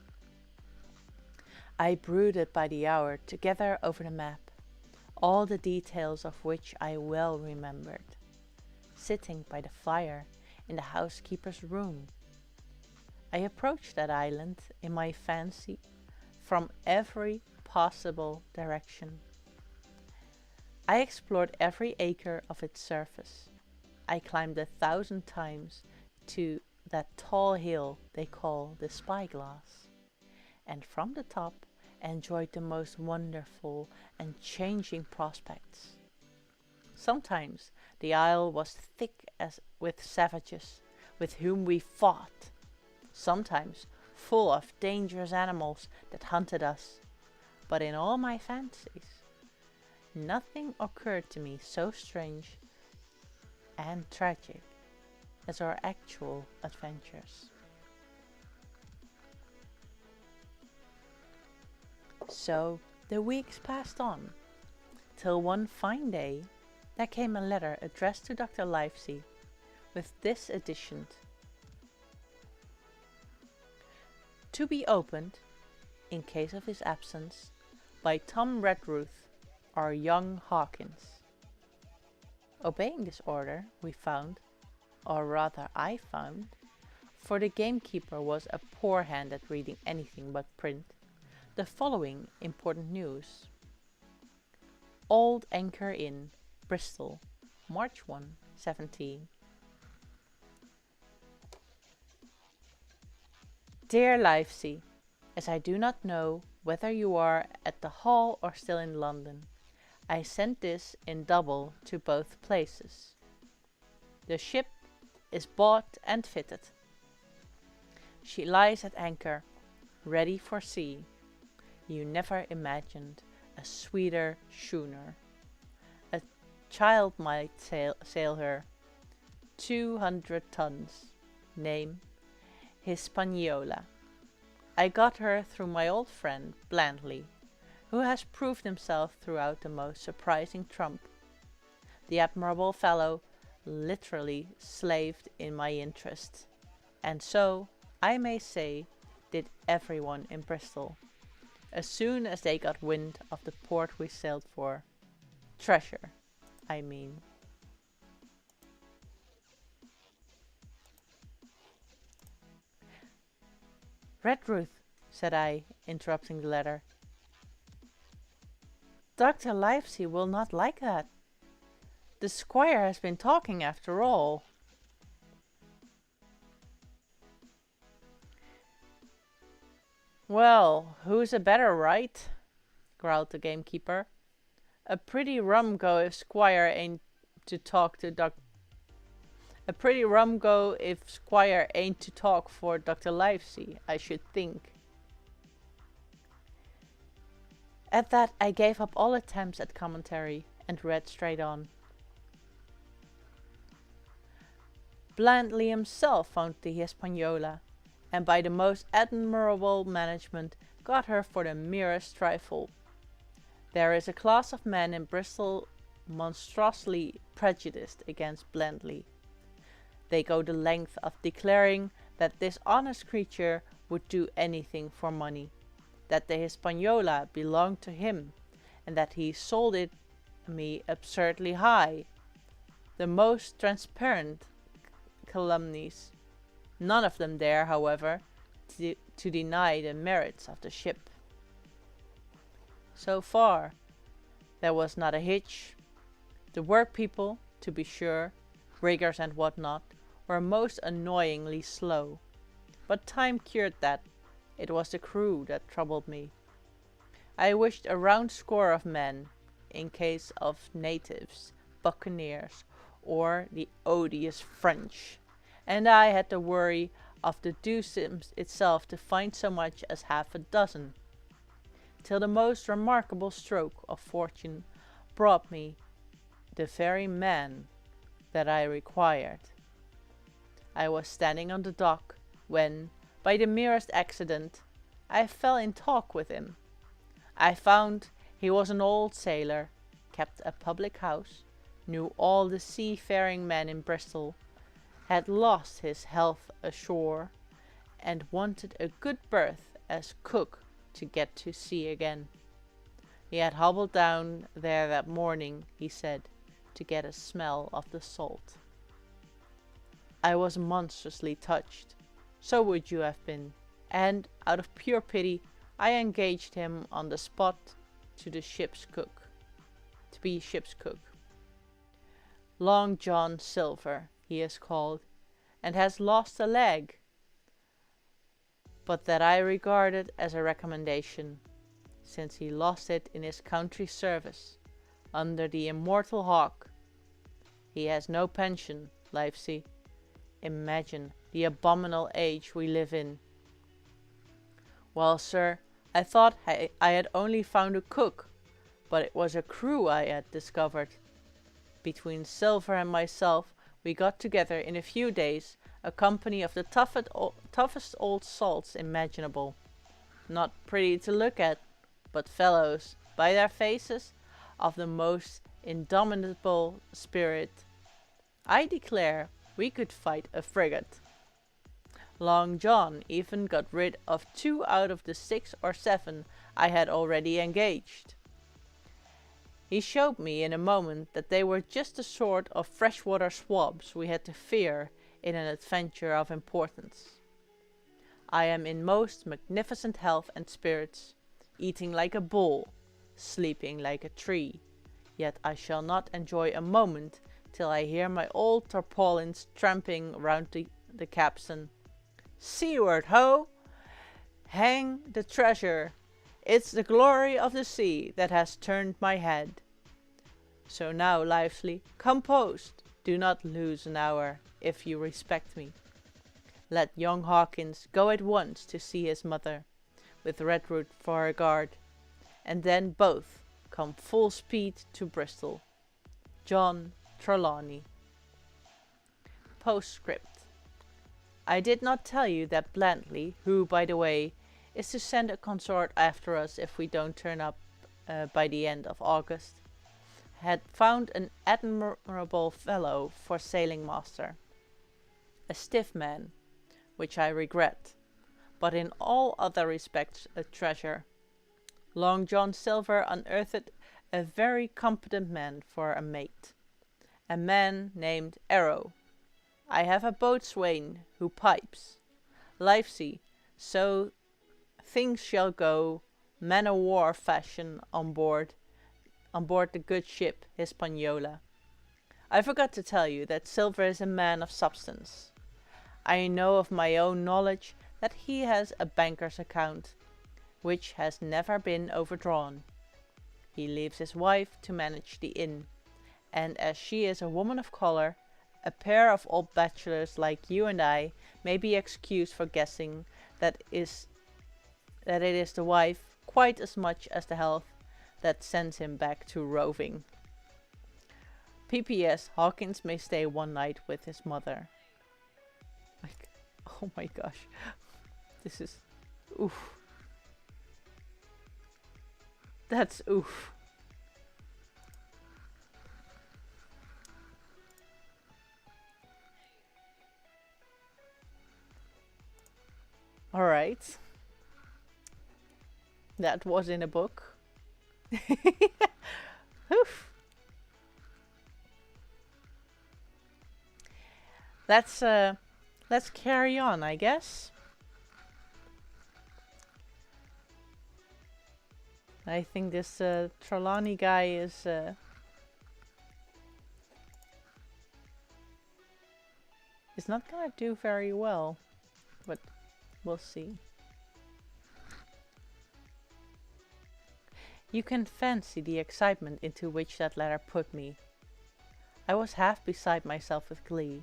I brooded by the hour together over the map, all the details of which I well remembered, sitting by the fire in the housekeeper's room. I approached that island in my fancy from every possible direction. I explored every acre of its surface. I climbed 1,000 times to that tall hill they call the Spyglass, and from the top enjoyed the most wonderful and changing prospects. Sometimes the isle was thick as with savages, with whom we fought, sometimes full of dangerous animals that hunted us, but in all my fancies, nothing occurred to me so strange and tragic as our actual adventures. So the weeks passed on, till one fine day there came a letter addressed to Dr. Livesey, with this addition: to be opened, in case of his absence, by Tom Redruth, our young Hawkins. Obeying this order, we found, or rather I found, for the gamekeeper was a poor hand at reading anything but print, the following important news. Old Anchor Inn, Bristol, March 1, 17. Dear Livesey, as I do not know whether you are at the Hall or still in London, I sent this in double to both places. The ship is bought and fitted. She lies at anchor, ready for sea. You never imagined a sweeter schooner. A child might sail her. 200 tons. Name Hispaniola. I got her through my old friend Blandley, who has proved himself throughout the most surprising trump. The admirable fellow literally slaved in my interest, and so, I may say, did everyone in Bristol, as soon as they got wind of the port we sailed for. Treasure, I mean. Redruth, said I, interrupting the letter. Dr. Livesey will not like that. The squire has been talking after all. Well, who's a better, right? Growled the gamekeeper. A pretty rum go if Squire ain't to talk to A pretty rum go if Squire ain't to talk for Dr. Livesey, I should think. At that I gave up all attempts at commentary and read straight on. Blandley himself found the Hispaniola, and by the most admirable management got her for the merest trifle. There is a class of men in Bristol monstrously prejudiced against Blandley. They go the length of declaring that this honest creature would do anything for money, that the Hispaniola belonged to him, and that he sold it me absurdly high. The most transparent calumnies. None of them dare, however, to deny the merits of the ship. So far, there was not a hitch. The workpeople, to be sure, riggers and what not, were most annoyingly slow. But time cured that. It was the crew that troubled me. I wished a round score of men, in case of natives, buccaneers, or the odious French, and I had the worry of the deuce itself to find so much as half a dozen, till the most remarkable stroke of fortune brought me the very man that I required. I was standing on the dock, when, by the merest accident, I fell in talk with him. I found he was an old sailor, kept a public house, knew all the seafaring men in Bristol, had lost his health ashore, and wanted a good berth as cook to get to sea again. He had hobbled down there that morning, he said, to get a smell of the salt. I was monstrously touched. So would you have been, and, out of pure pity, I engaged him on the spot to be ship's cook. Long John Silver, he is called, and has lost a leg, but that I regarded as a recommendation, since he lost it in his country's service, under the immortal Hawk. He has no pension, Livesey. Imagine the abominable age we live in. Well, sir, I thought I had only found a cook, but it was a crew I had discovered. Between Silver and myself, we got together in a few days a company of the toughest old salts imaginable. Not pretty to look at, but fellows, by their faces, of the most indomitable spirit. I declare we could fight a frigate. Long John even got rid of 2 out of the 6 or 7 I had already engaged. He showed me in a moment that they were just the sort of freshwater swabs we had to fear in an adventure of importance. I am in most magnificent health and spirits, eating like a bull, sleeping like a tree, yet I shall not enjoy a moment till I hear my old tarpaulins tramping round the capstan. Seaward, ho! Hang the treasure! It's the glory of the sea that has turned my head. So now, Lively, composed, do not lose an hour, if you respect me. Let young Hawkins go at once to see his mother, with Redruth for a guard, and then both come full speed to Bristol. John Trelawney. Postscript. I did not tell you that Blantley, who, by the way, is to send a consort after us if we don't turn up by the end of August, had found an admirable fellow for sailing master. A stiff man, which I regret, but in all other respects a treasure. Long John Silver unearthed a very competent man for a mate, a man named Arrow. I have a boatswain who pipes. Livesey, so things shall go man-o'-war fashion on board the good ship Hispaniola. I forgot to tell you that Silver is a man of substance. I know of my own knowledge that he has a banker's account, which has never been overdrawn. He leaves his wife to manage the inn, and as she is a woman of colour, a pair of old bachelors like you and I may be excused for guessing that it is the wife quite as much as the health that sends him back to roving. P.P.S. Hawkins may stay one night with his mother. Like, oh my gosh. This is... oof. That's oof. Alright. That was in a book. Oof. Let's carry on, I guess. I think this Trelawney guy is not gonna do very well, but we'll see. You can fancy the excitement into which that letter put me. I was half beside myself with glee,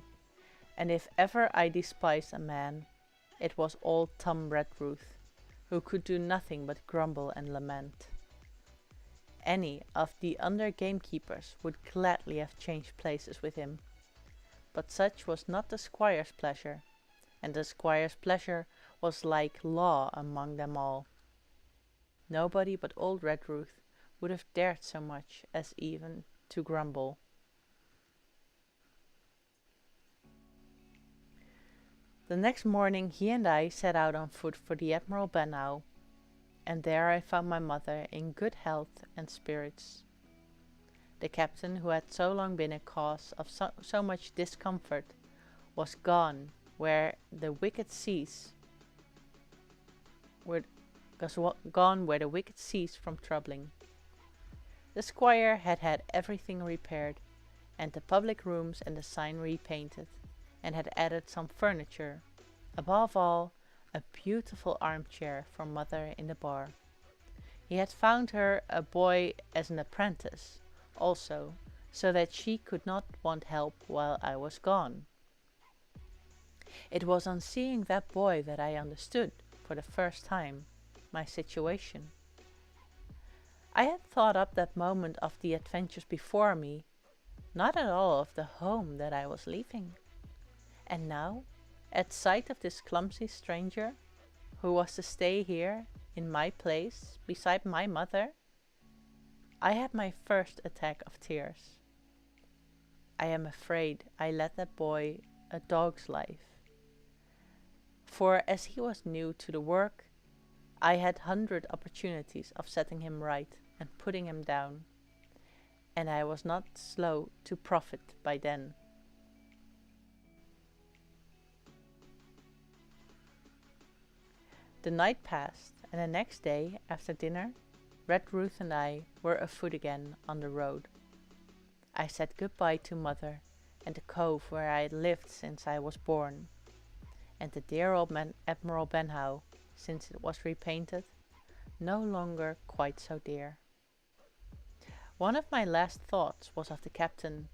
and if ever I despised a man, it was old Tom Redruth, who could do nothing but grumble and lament. Any of the under gamekeepers would gladly have changed places with him, but such was not the squire's pleasure, and the squire's pleasure was like law among them all. Nobody but old Redruth would have dared so much as even to grumble. The next morning he and I set out on foot for the Admiral Benbow, and there I found my mother in good health and spirits. The captain, who had so long been a cause of so much discomfort, was gone where the wicked cease from troubling. The squire had had everything repaired, and the public rooms and the sign repainted, and had added some furniture, above all, a beautiful armchair for mother in the bar. He had found her a boy as an apprentice, also, so that she could not want help while I was gone. It was on seeing that boy that I understood, for the first time, my situation. I had thought up that moment of the adventures before me, not at all of the home that I was leaving. And now, at sight of this clumsy stranger, who was to stay here, in my place, beside my mother, I had my first attack of tears. I am afraid I led that boy a dog's life. For as he was new to the work, I had 100 opportunities of setting him right and putting him down, and I was not slow to profit by then. The night passed, and the next day, after dinner, Red Ruth and I were afoot again on the road. I said goodbye to Mother and the cove where I had lived since I was born, and the dear old man Admiral Benhow, since it was repainted, no longer quite so dear. One of my last thoughts was of the captain,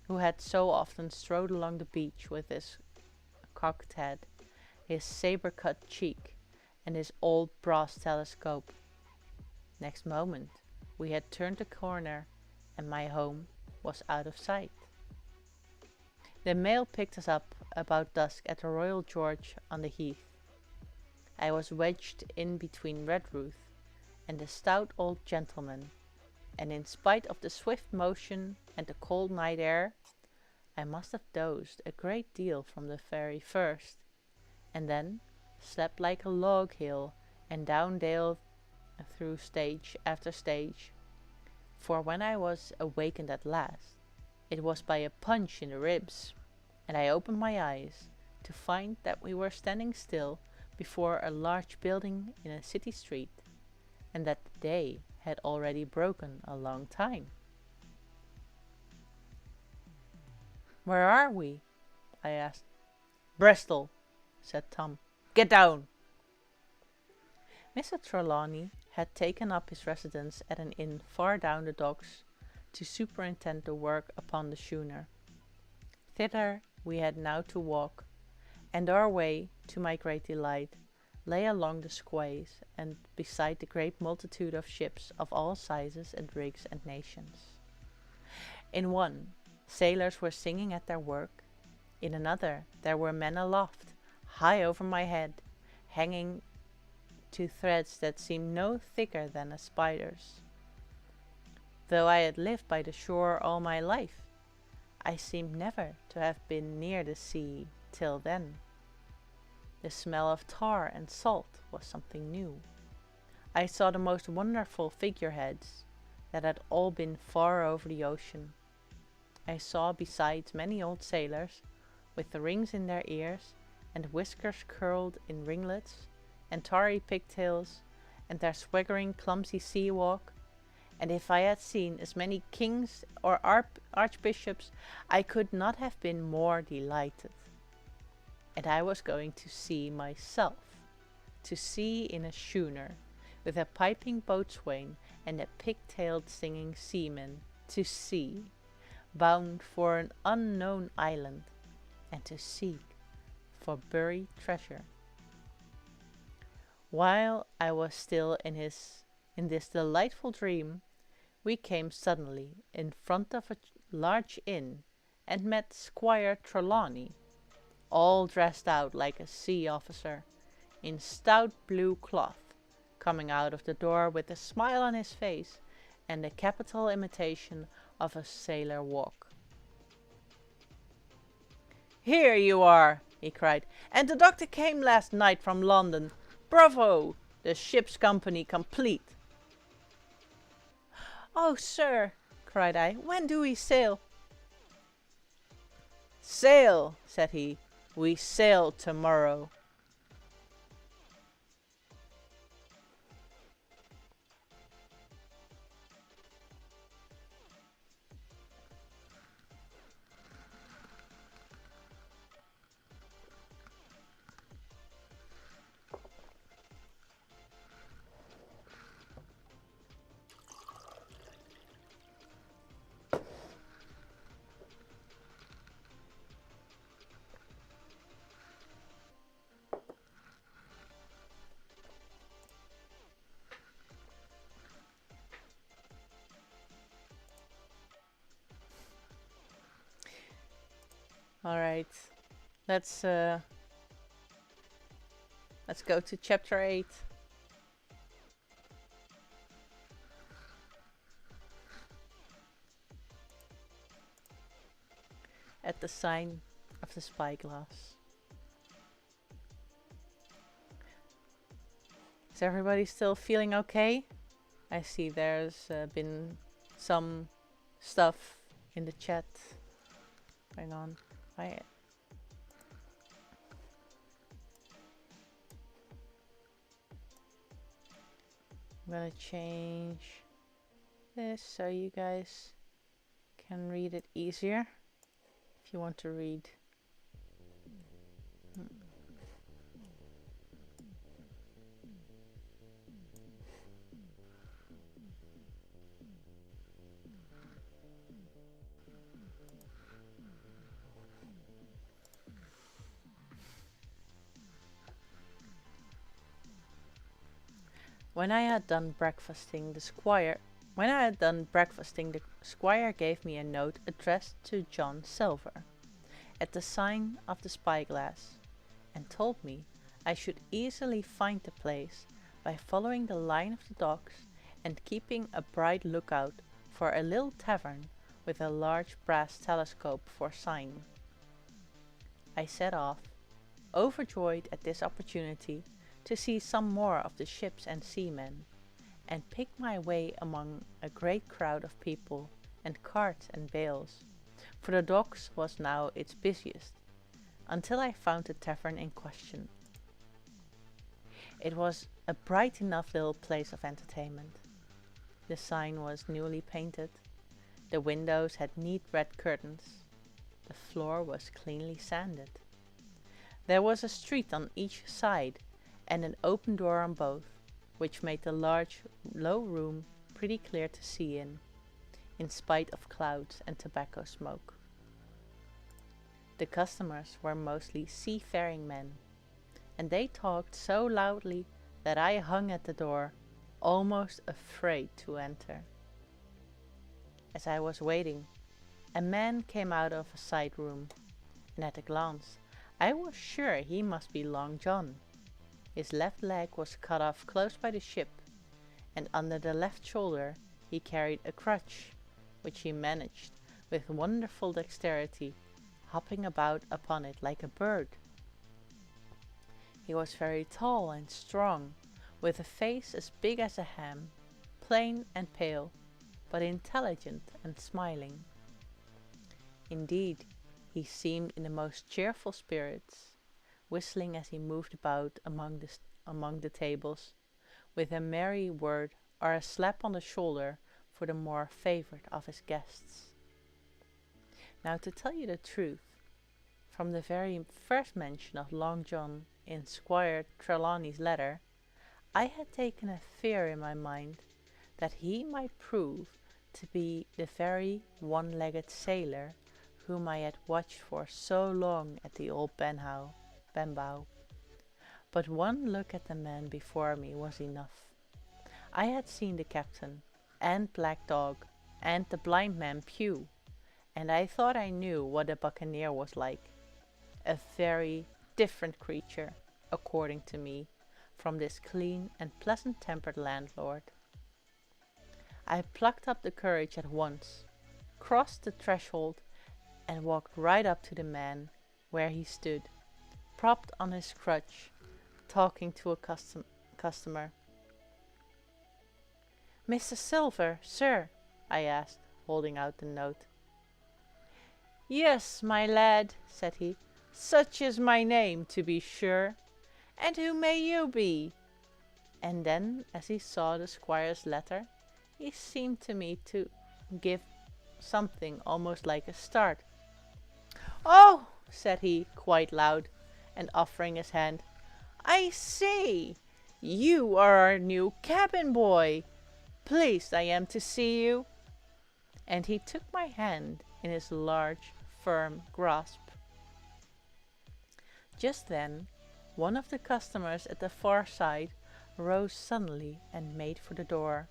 who had so often strode along the beach with his cocked head, his saber-cut cheek, and his old brass telescope. Next moment, we had turned the corner, and my home was out of sight. The mail picked us up about dusk at the Royal George on the Heath. I was wedged in between Red Ruth and the stout old gentleman, and in spite of the swift motion and the cold night air, I must have dozed a great deal from the very first, and then slept like a log hill and down dale through stage after stage. For when I was awakened at last, it was by a punch in the ribs, and I opened my eyes to find that we were standing still before a large building in a city street, and that the day had already broken a long time. "Where are we?" I asked. "Bristol," said Tom. "Get down." Mr. Trelawney had taken up his residence at an inn far down the docks to superintend the work upon the schooner. Thither we had now to walk, and our way, to my great delight, lay along the quays and beside the great multitude of ships of all sizes and rigs and nations. In one, sailors were singing at their work. In another, there were men aloft, high over my head, hanging to threads that seemed no thicker than a spider's. Though I had lived by the shore all my life, I seemed never to have been near the sea till then. The smell of tar and salt was something new. I saw the most wonderful figureheads that had all been far over the ocean. I saw besides many old sailors, with the rings in their ears, and whiskers curled in ringlets, and tarry pigtails, and their swaggering clumsy sea walk, and if I had seen as many kings or archbishops, I could not have been more delighted. And I was going to sea myself, to sea in a schooner, with a piping boatswain and a pig-tailed singing seaman, to sea, bound for an unknown island, and to seek for buried treasure. While I was still in this delightful dream, we came suddenly in front of a large inn, and met Squire Trelawney, all dressed out like a sea officer, in stout blue cloth, coming out of the door with a smile on his face and a capital imitation of a sailor walk. "Here you are," he cried, "and the doctor came last night from London. Bravo! The ship's company complete." "Oh, sir," cried I, "when do we sail?" "Sail," said he, "we sail tomorrow." All right, let's go to chapter 8. At the sign of the spyglass. Is everybody still feeling okay? I see there's been some stuff in the chat going on. I'm gonna change this so you guys can read it easier if you want to read. When I had done breakfasting, the squire gave me a note addressed to John Silver, at the sign of the Spyglass, and told me I should easily find the place by following the line of the docks and keeping a bright lookout for a little tavern with a large brass telescope for sign. I set off, overjoyed at this opportunity to see some more of the ships and seamen, and picked my way among a great crowd of people and carts and bales, for the docks was now its busiest, until I found the tavern in question. It was a bright enough little place of entertainment. The sign was newly painted, the windows had neat red curtains, the floor was cleanly sanded. There was a street on each side, and an open door on both, which made the large, low room pretty clear to see in spite of clouds and tobacco smoke. The customers were mostly seafaring men, and they talked so loudly that I hung at the door, almost afraid to enter. As I was waiting, a man came out of a side room, and at a glance I was sure he must be Long John. His left leg was cut off close by the ship, and under the left shoulder he carried a crutch, which he managed with wonderful dexterity, hopping about upon it like a bird. He was very tall and strong, with a face as big as a ham, plain and pale, but intelligent and smiling. Indeed, he seemed in the most cheerful spirits, whistling as he moved about among the tables, with a merry word or a slap on the shoulder for the more favoured of his guests. Now, to tell you the truth, from the very first mention of Long John in Squire Trelawney's letter, I had taken a fear in my mind that he might prove to be the very one-legged sailor whom I had watched for so long at the old Benbow. But one look at the man before me was enough. I had seen the captain, and Black Dog, and the blind man Pew, and I thought I knew what a buccaneer was like. A very different creature, according to me, from this clean and pleasant-tempered landlord. I plucked up the courage at once, crossed the threshold, and walked right up to the man, where he stood, propped on his crutch, talking to a customer. "Mr. Silver, sir?" I asked, holding out the note. "Yes, my lad," said he, "such is my name, to be sure. And who may you be?" And then, as he saw the squire's letter, he seemed to me to give something almost like a start. "Oh!" said he, quite loud, and offering his hand. "I see! You are our new cabin boy. Pleased I am to see you." And he took my hand in his large, firm grasp. Just then, one of the customers at the far side rose suddenly and made for the door.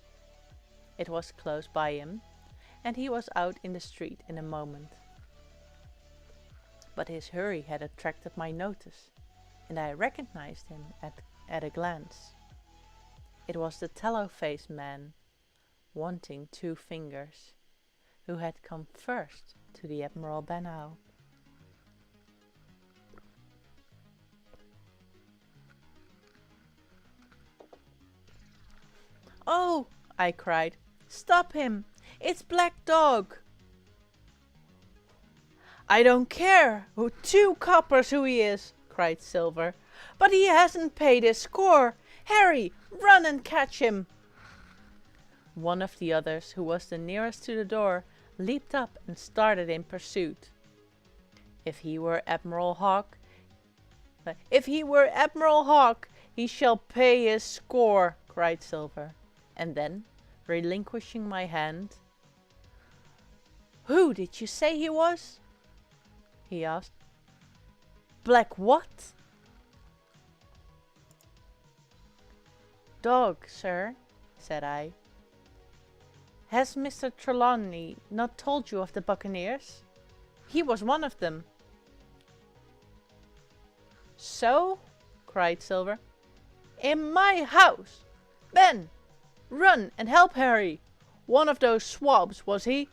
It was close by him, and he was out in the street in a moment. But his hurry had attracted my notice, and I recognized him at a glance. It was the tallow-faced man, wanting 2 fingers, who had come first to the Admiral Benbow. I cried. Stop him! It's Black Dog! I don't care who 2 coppers who he is, cried Silver. But he hasn't paid his score. Harry, run and catch him. One of the others, who was the nearest to the door, leaped up and started in pursuit. If he were Admiral Hawk, he shall pay his score, cried Silver. And then, relinquishing my hand, Who did you say he was? He asked. Black what? Dog, sir, said I. Has Mr. Trelawney not told you of the Buccaneers? He was one of them. So? Cried Silver. In my house! Ben, run and help Harry. One of those swabs, was he?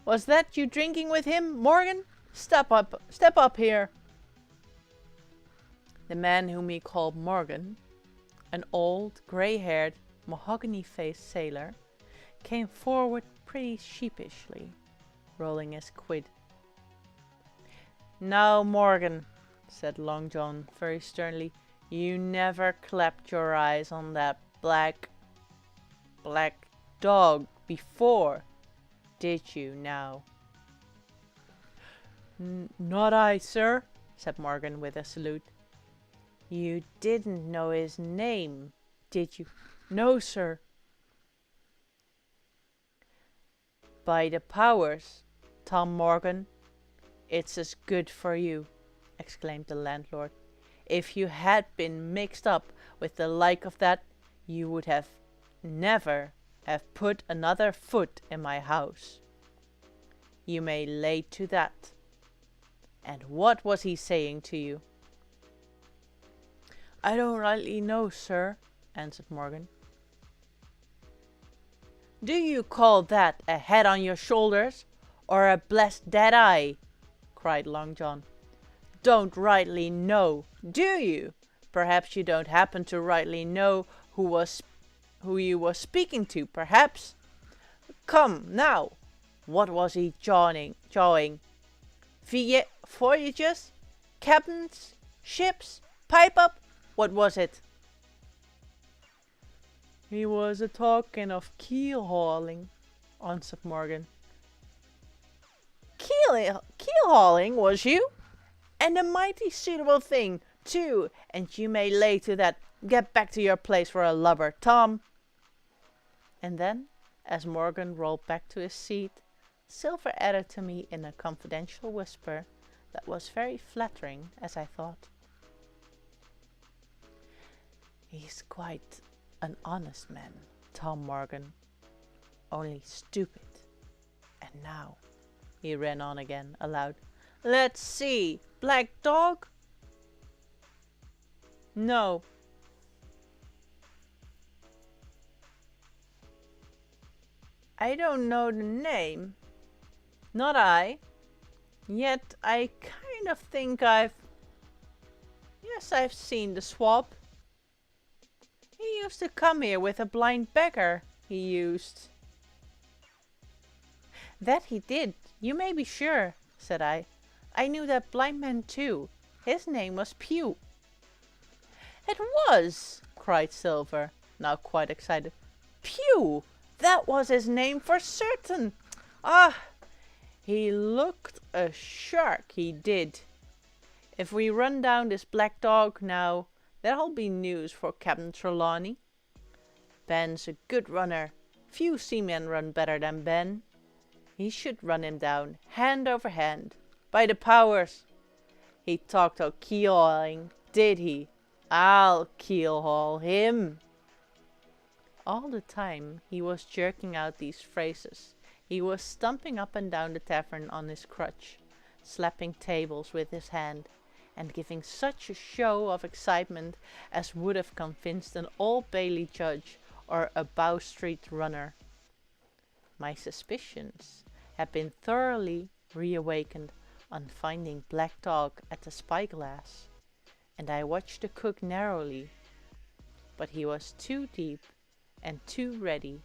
Was that you drinking with him, Morgan? Step up here. The man whom he called Morgan, an old, grey-haired, mahogany-faced sailor, came forward pretty sheepishly, rolling his quid. Now, Morgan, said Long John very sternly, you never clapped your eyes on that black dog before, did you now? Not I, sir, said Morgan with a salute. You didn't know his name, did you? No, sir. By the powers, Tom Morgan, it's as good for you, exclaimed the landlord. If you had been mixed up with the like of that, you would have never have put another foot in my house. You may lay to that. And what was he saying to you? I don't rightly know, sir, answered Morgan. Do you call that a head on your shoulders, or a blessed dead eye? Cried Long John. Don't rightly know, do you? Perhaps you don't happen to rightly know who you was speaking to, perhaps? Come, now, what was he jawing? Voyages? Captains? Ships? Pipe up? What was it? He was a-talking of keel-hauling, answered Morgan. Keel-hauling, was you? And a mighty suitable thing, too, and you may lay to that. Get back to your place for a lubber, Tom. And then, as Morgan rolled back to his seat, Silver added to me in a confidential whisper that was very flattering, as I thought. He's quite an honest man, Tom Morgan, only stupid. And now, he ran on again, aloud, let's see, Black Dog? No. I don't know the name. Not I. Yet I kind of think I've seen the swab. He used to come here with a blind beggar, he used. That he did, you may be sure, said I. I knew that blind man too. His name was Pew. It was, cried Silver, now quite excited. Pew! That was his name for certain. Ah, he looked a shark, he did. If we run down this Black Dog now, that'll be news for Captain Trelawney. Ben's a good runner. Few seamen run better than Ben. He should run him down, hand over hand. By the powers! He talked of keel-hauling, did he? I'll keel-haul him. All the time he was jerking out these phrases, he was stumping up and down the tavern on his crutch, slapping tables with his hand, and giving such a show of excitement as would have convinced an Old Bailey judge or a Bow Street runner. My suspicions had been thoroughly reawakened on finding Black Dog at the spyglass, and I watched the cook narrowly, but he was too deep and too ready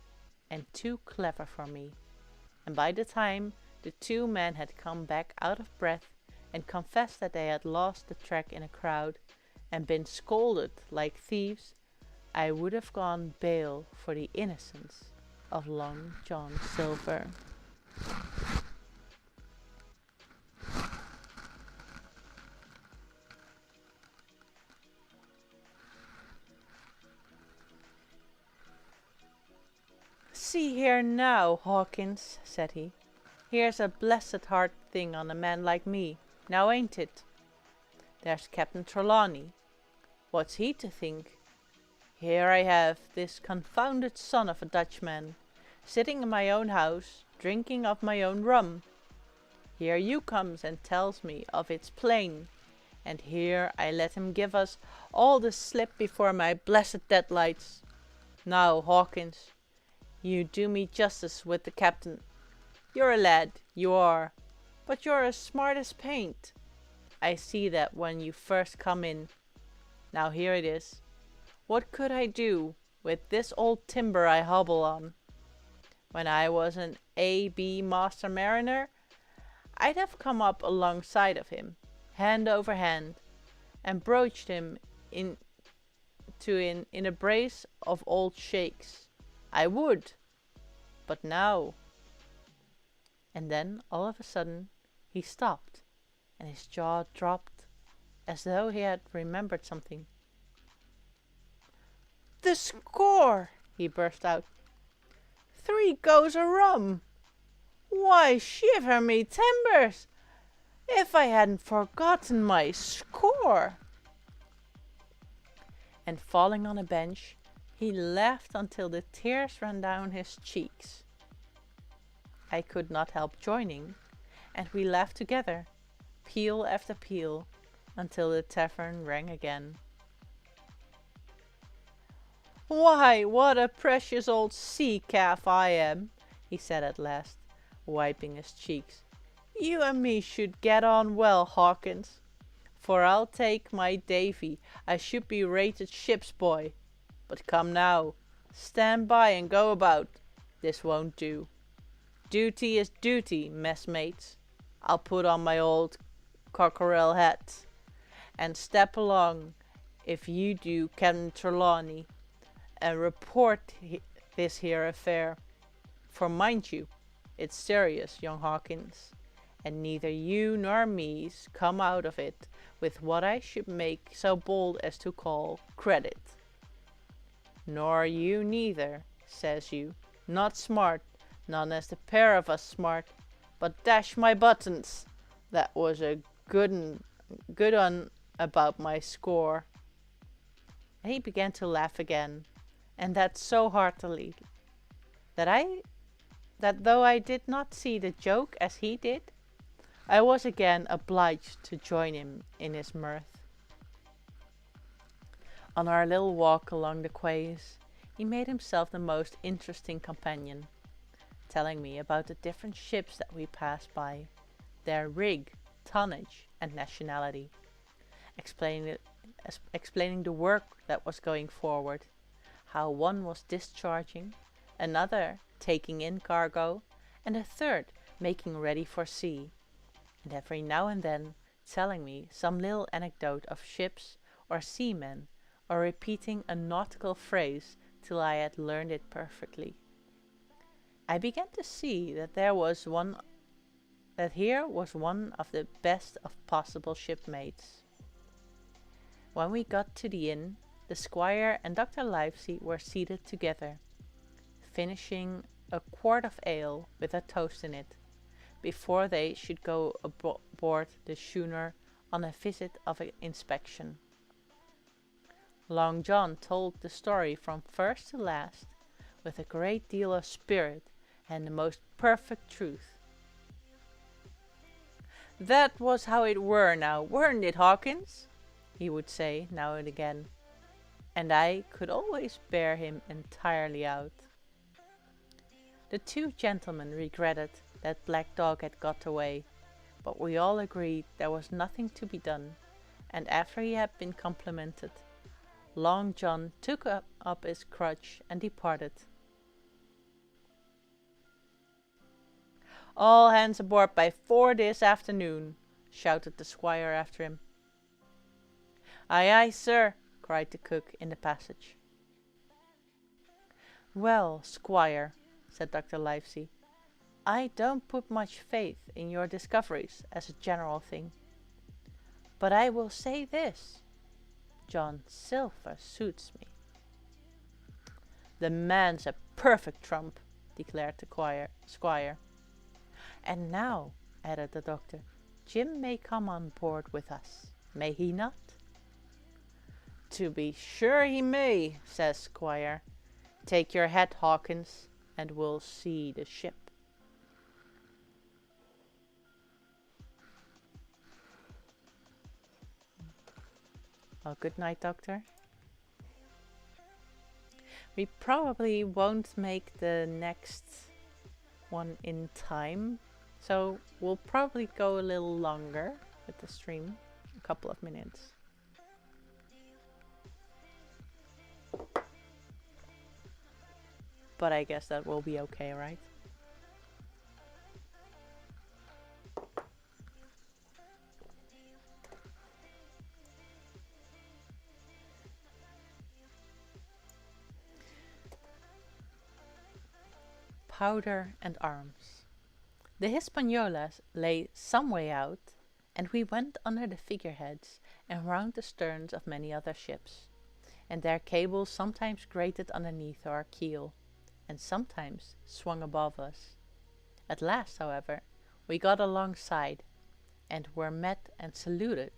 and too clever for me. And by the time the two men had come back out of breath and confessed that they had lost the track in a crowd and been scolded like thieves, I would have gone bail for the innocence of Long John Silver. See here now, Hawkins, said he. Here's a blessed hard thing on a man like me, now ain't it? There's Captain Trelawney. What's he to think? Here I have this confounded son of a Dutchman, sitting in my own house, drinking of my own rum. Here you comes and tells me of its plain, and here I let him give us all the slip before my blessed deadlights. Now, Hawkins, you do me justice with the captain. You're a lad, you are, but you're as smart as paint. I see that when you first come in. Now here it is. What could I do with this old timber I hobble on? When I was an A.B. master mariner, I'd have come up alongside of him, hand over hand, and broached him in a brace of old shakes. I would, but now. And then, all of a sudden, he stopped, and his jaw dropped, as though he had remembered something. The score! He burst out. 3 goes of rum! Why, shiver me timbers! If I hadn't forgotten my score! And falling on a bench, he laughed until the tears ran down his cheeks. I could not help joining, and we laughed together, peal after peal, until the tavern rang again. Why, what a precious old sea-calf I am, he said at last, wiping his cheeks. You and me should get on well, Hawkins, for I'll take my Davy I should be rated ship's boy. But come now, stand by and go about. This won't do. Duty is duty, messmates. I'll put on my old cockerel hat and step along, if you do, Captain Trelawney, and report this here affair. For mind you, it's serious, young Hawkins, and neither you nor me's come out of it with what I should make so bold as to call credit. Nor you neither, says you, not smart, none as the pair of us smart, but dash my buttons, that was a good un about my score. And he began to laugh again, and that so heartily, that though I did not see the joke as he did, I was again obliged to join him in his mirth. On our little walk along the quays, he made himself the most interesting companion, telling me about the different ships that we passed by, their rig, tonnage, and nationality, explaining the work that was going forward, how one was discharging, another taking in cargo, and a third making ready for sea, and every now and then telling me some little anecdote of ships or seamen, or repeating a nautical phrase till I had learned it perfectly. I began to see that here was one of the best of possible shipmates. When we got to the inn, the squire and Dr. Livesey were seated together, finishing a quart of ale with a toast in it, before they should go aboard the schooner on a visit of inspection. Long John told the story from first to last, with a great deal of spirit and the most perfect truth. That was how it were now, weren't it, Hawkins? He would say now and again, and I could always bear him entirely out. The two gentlemen regretted that Black Dog had got away, but we all agreed there was nothing to be done, and after he had been complimented, Long John took up his crutch and departed. All hands aboard by 4 this afternoon, shouted the squire after him. Aye, aye, sir, cried the cook in the passage. Well, squire, said Dr. Livesey, I don't put much faith in your discoveries as a general thing. But I will say this, John Silver suits me. The man's a perfect trump, declared the squire. And now, added the doctor, Jim may come on board with us, may he not? To be sure he may, says Squire. Take your hat, Hawkins, and we'll see the ship. Well, good night, Doctor. We probably won't make the next one in time, so we'll probably go a little longer with the stream, a couple of minutes. But I guess that will be okay, right? Powder and arms. The Hispaniolas lay some way out, and we went under the figureheads and round the sterns of many other ships, and their cables sometimes grated underneath our keel, and sometimes swung above us. At last, however, we got alongside, and were met and saluted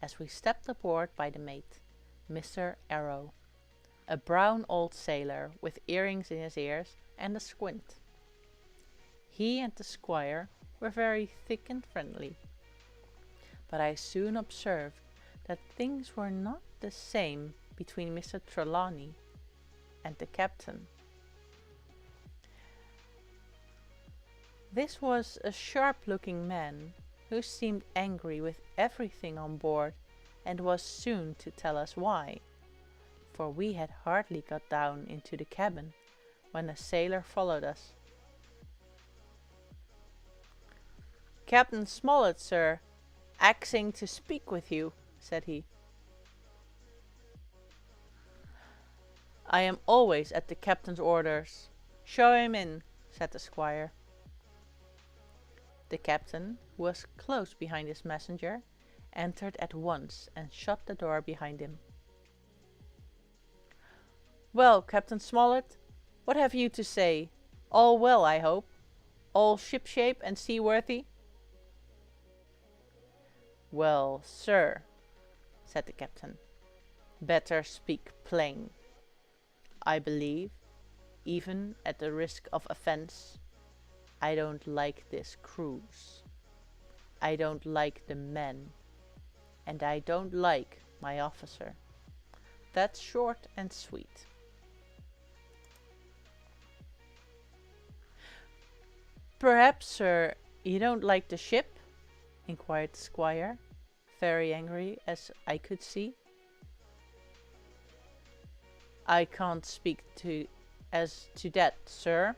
as we stepped aboard by the mate, Mr. Arrow, a brown old sailor with earrings in his ears and a squint. He and the squire were very thick and friendly, but I soon observed that things were not the same between Mr. Trelawney and the captain. This was a sharp-looking man who seemed angry with everything on board and was soon to tell us why, for we had hardly got down into the cabin when a sailor followed us. Captain Smollett, sir, axing to speak with you, said he. I am always at the captain's orders. Show him in, said the squire. The captain, who was close behind his messenger, entered at once and shut the door behind him. Well, Captain Smollett, what have you to say? All well, I hope? All shipshape and seaworthy? Well, sir, said the captain, better speak plain. I believe, even at the risk of offence, I don't like this cruise. I don't like the men, and I don't like my officer. That's short and sweet. Perhaps, sir, you don't like the ship? Inquired the squire, very angry as I could see. I can't speak as to that, sir,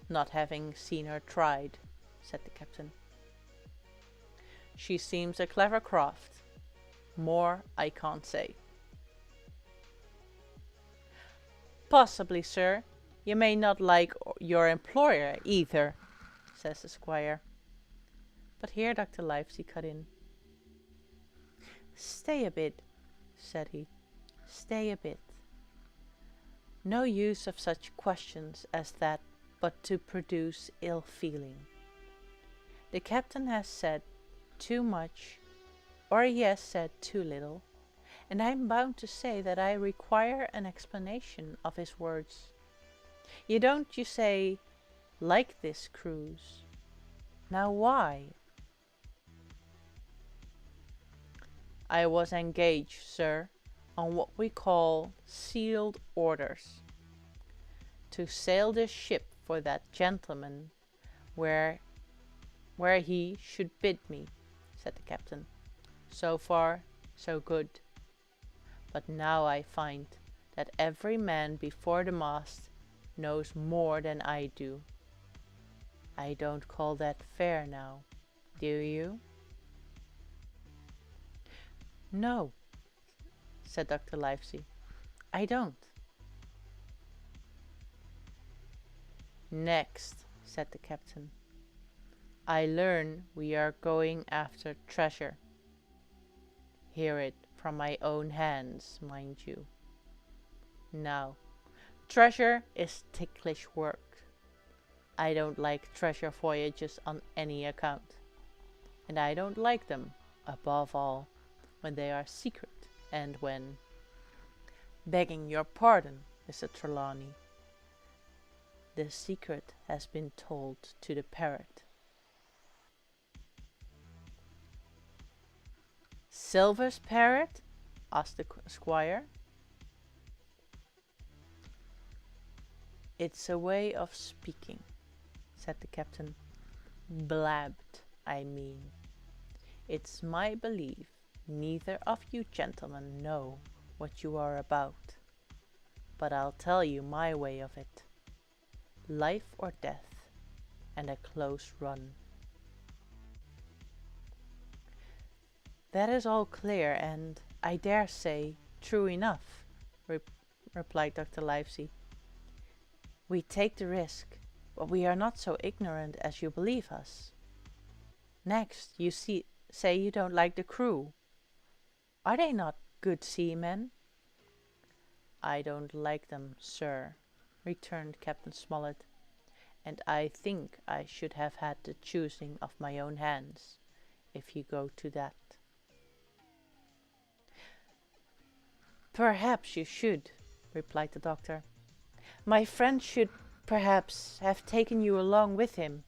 not having seen her tried, said the captain. She seems a clever craft. More I can't say. Possibly, sir, you may not like your employer either, says the squire. But here Dr. Livesey cut in. Stay a bit, said he. Stay a bit. No use of such questions as that but to produce ill feeling. The captain has said too much, or he has said too little, and I am bound to say that I require an explanation of his words. You don't, you say, like this cruise. Now why? I was engaged, sir, on what we call sealed orders, to sail this ship for that gentleman where he should bid me, said the captain. So far, so good. But now I find that every man before the mast knows more than I do. I don't call that fair now, do you? No, said Dr. Livesey, I don't. Next, said the captain, I learn we are going after treasure. Hear it from my own hands, mind you. Now, treasure is ticklish work. I don't like treasure voyages on any account. And I don't like them, above all, when they are secret and when, begging your pardon, Mr. Trelawney, the secret has been told to the parrot. Silver's parrot? Asked the squire. It's a way of speaking, said the captain. Blabbed, I mean. It's my belief neither of you gentlemen know what you are about. But I'll tell you my way of it. Life or death, and a close run. That is all clear, and, I dare say, true enough, replied Dr. Livesey. We take the risk, but we are not so ignorant as you believe us. Next, you say you don't like the crew. Are they not good seamen? I don't like them, sir, returned Captain Smollett, and I think I should have had the choosing of my own hands, if you go to that. Perhaps you should, replied the doctor. My friend should perhaps have taken you along with him,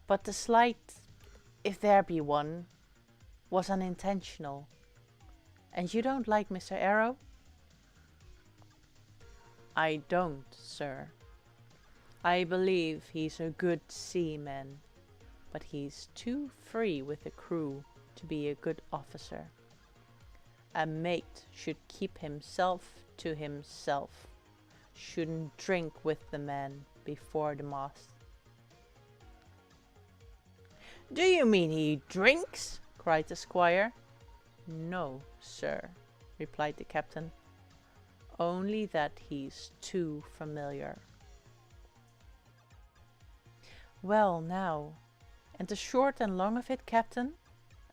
but the slight, if there be one, was unintentional. And you don't like Mr. Arrow? I don't, sir. I believe he's a good seaman, but he's too free with the crew to be a good officer. A mate should keep himself to himself, shouldn't drink with the men before the mast. Do you mean he drinks? Cried the squire. No, sir, replied the captain, only that he's too familiar. Well now, and the short and long of it, captain?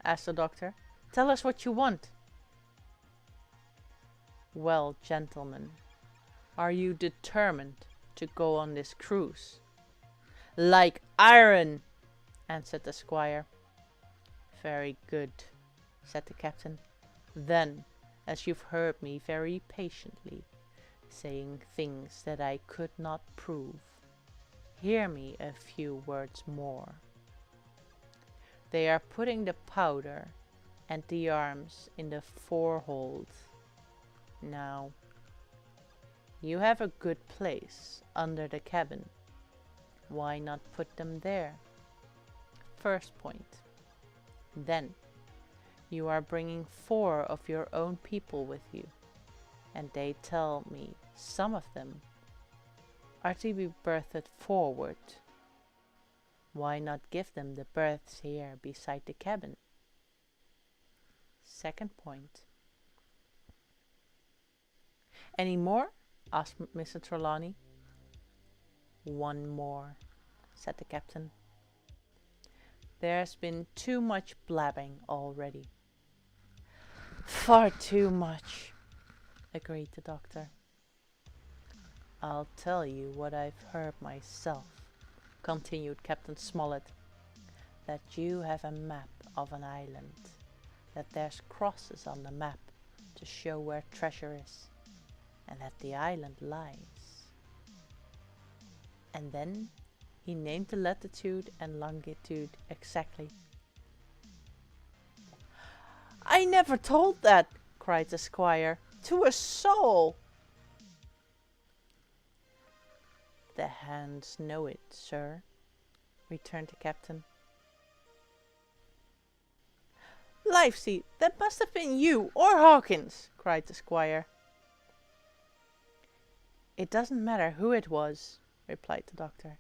Asked the doctor. Tell us what you want. Well, gentlemen, are you determined to go on this cruise? Like iron, answered the squire. Very good, said the captain. Then, as you've heard me very patiently, saying things that I could not prove, hear me a few words more. They are putting the powder and the arms in the forehold. Now, you have a good place under the cabin. Why not put them there? First point. Then, you are bringing 4 of your own people with you, and they tell me some of them are to be berthed forward. Why not give them the berths here beside the cabin? Second point. Any more? Asked Mr. Trelawney. One more, said the captain. There's been too much blabbing already. Far too much, agreed the doctor. I'll tell you what I've heard myself, continued Captain Smollett, that you have a map of an island, that there's crosses on the map to show where treasure is, and that the island lies. And then he named the latitude and longitude exactly. I never told that, cried the squire, to a soul. The hands know it, sir, returned the captain. Livesey, that must have been you or Hawkins, cried the squire. It doesn't matter who it was, replied the doctor.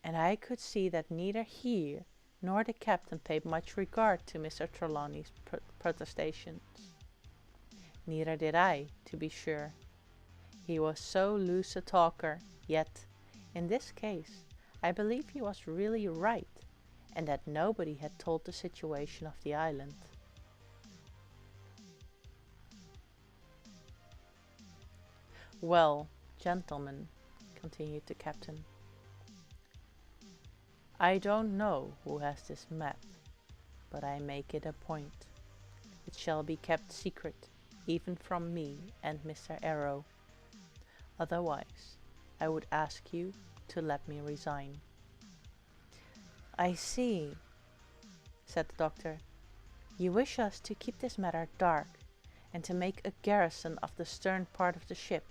and I could see that neither he nor the captain paid much regard to Mr. Trelawney's protestations. Neither did I, to be sure. He was so loose a talker, yet, in this case, I believe he was really right, and that nobody had told the situation of the island. Well, gentlemen, continued the captain, I don't know who has this map, but I make it a point. It shall be kept secret, even from me and Mr. Arrow. Otherwise, I would ask you to let me resign. I see, said the doctor. You wish us to keep this matter dark, and to make a garrison of the stern part of the ship,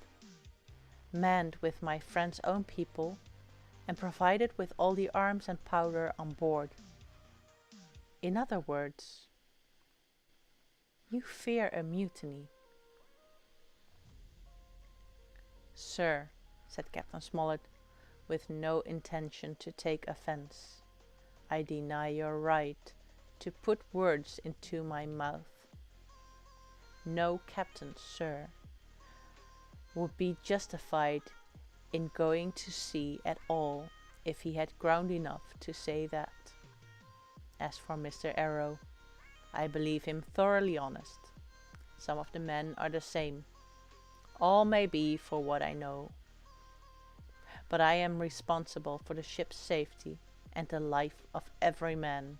manned with my friend's own people, and provided with all the arms and powder on board. In other words, you fear a mutiny. Sir, said Captain Smollett, with no intention to take offence, I deny your right to put words into my mouth. No captain, sir, would be justified in going to sea at all if he had ground enough to say that. As for Mr. Arrow, I believe him thoroughly honest. Some of the men are the same. All may be, for what I know. But I am responsible for the ship's safety and the life of every man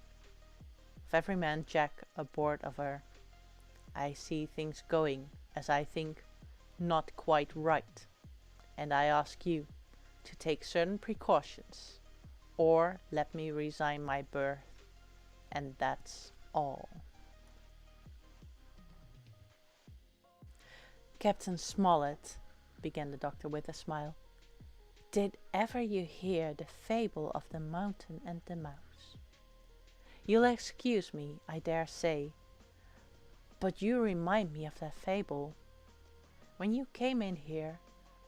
Jack aboard of her. I see things going, as I think, not quite right, and I ask you to take certain precautions, or let me resign my berth, and that's all. Captain Smollett, began the doctor with a smile, did ever you hear the fable of the mountain and the mouse? You'll excuse me, I dare say, but you remind me of that fable. When you came in here,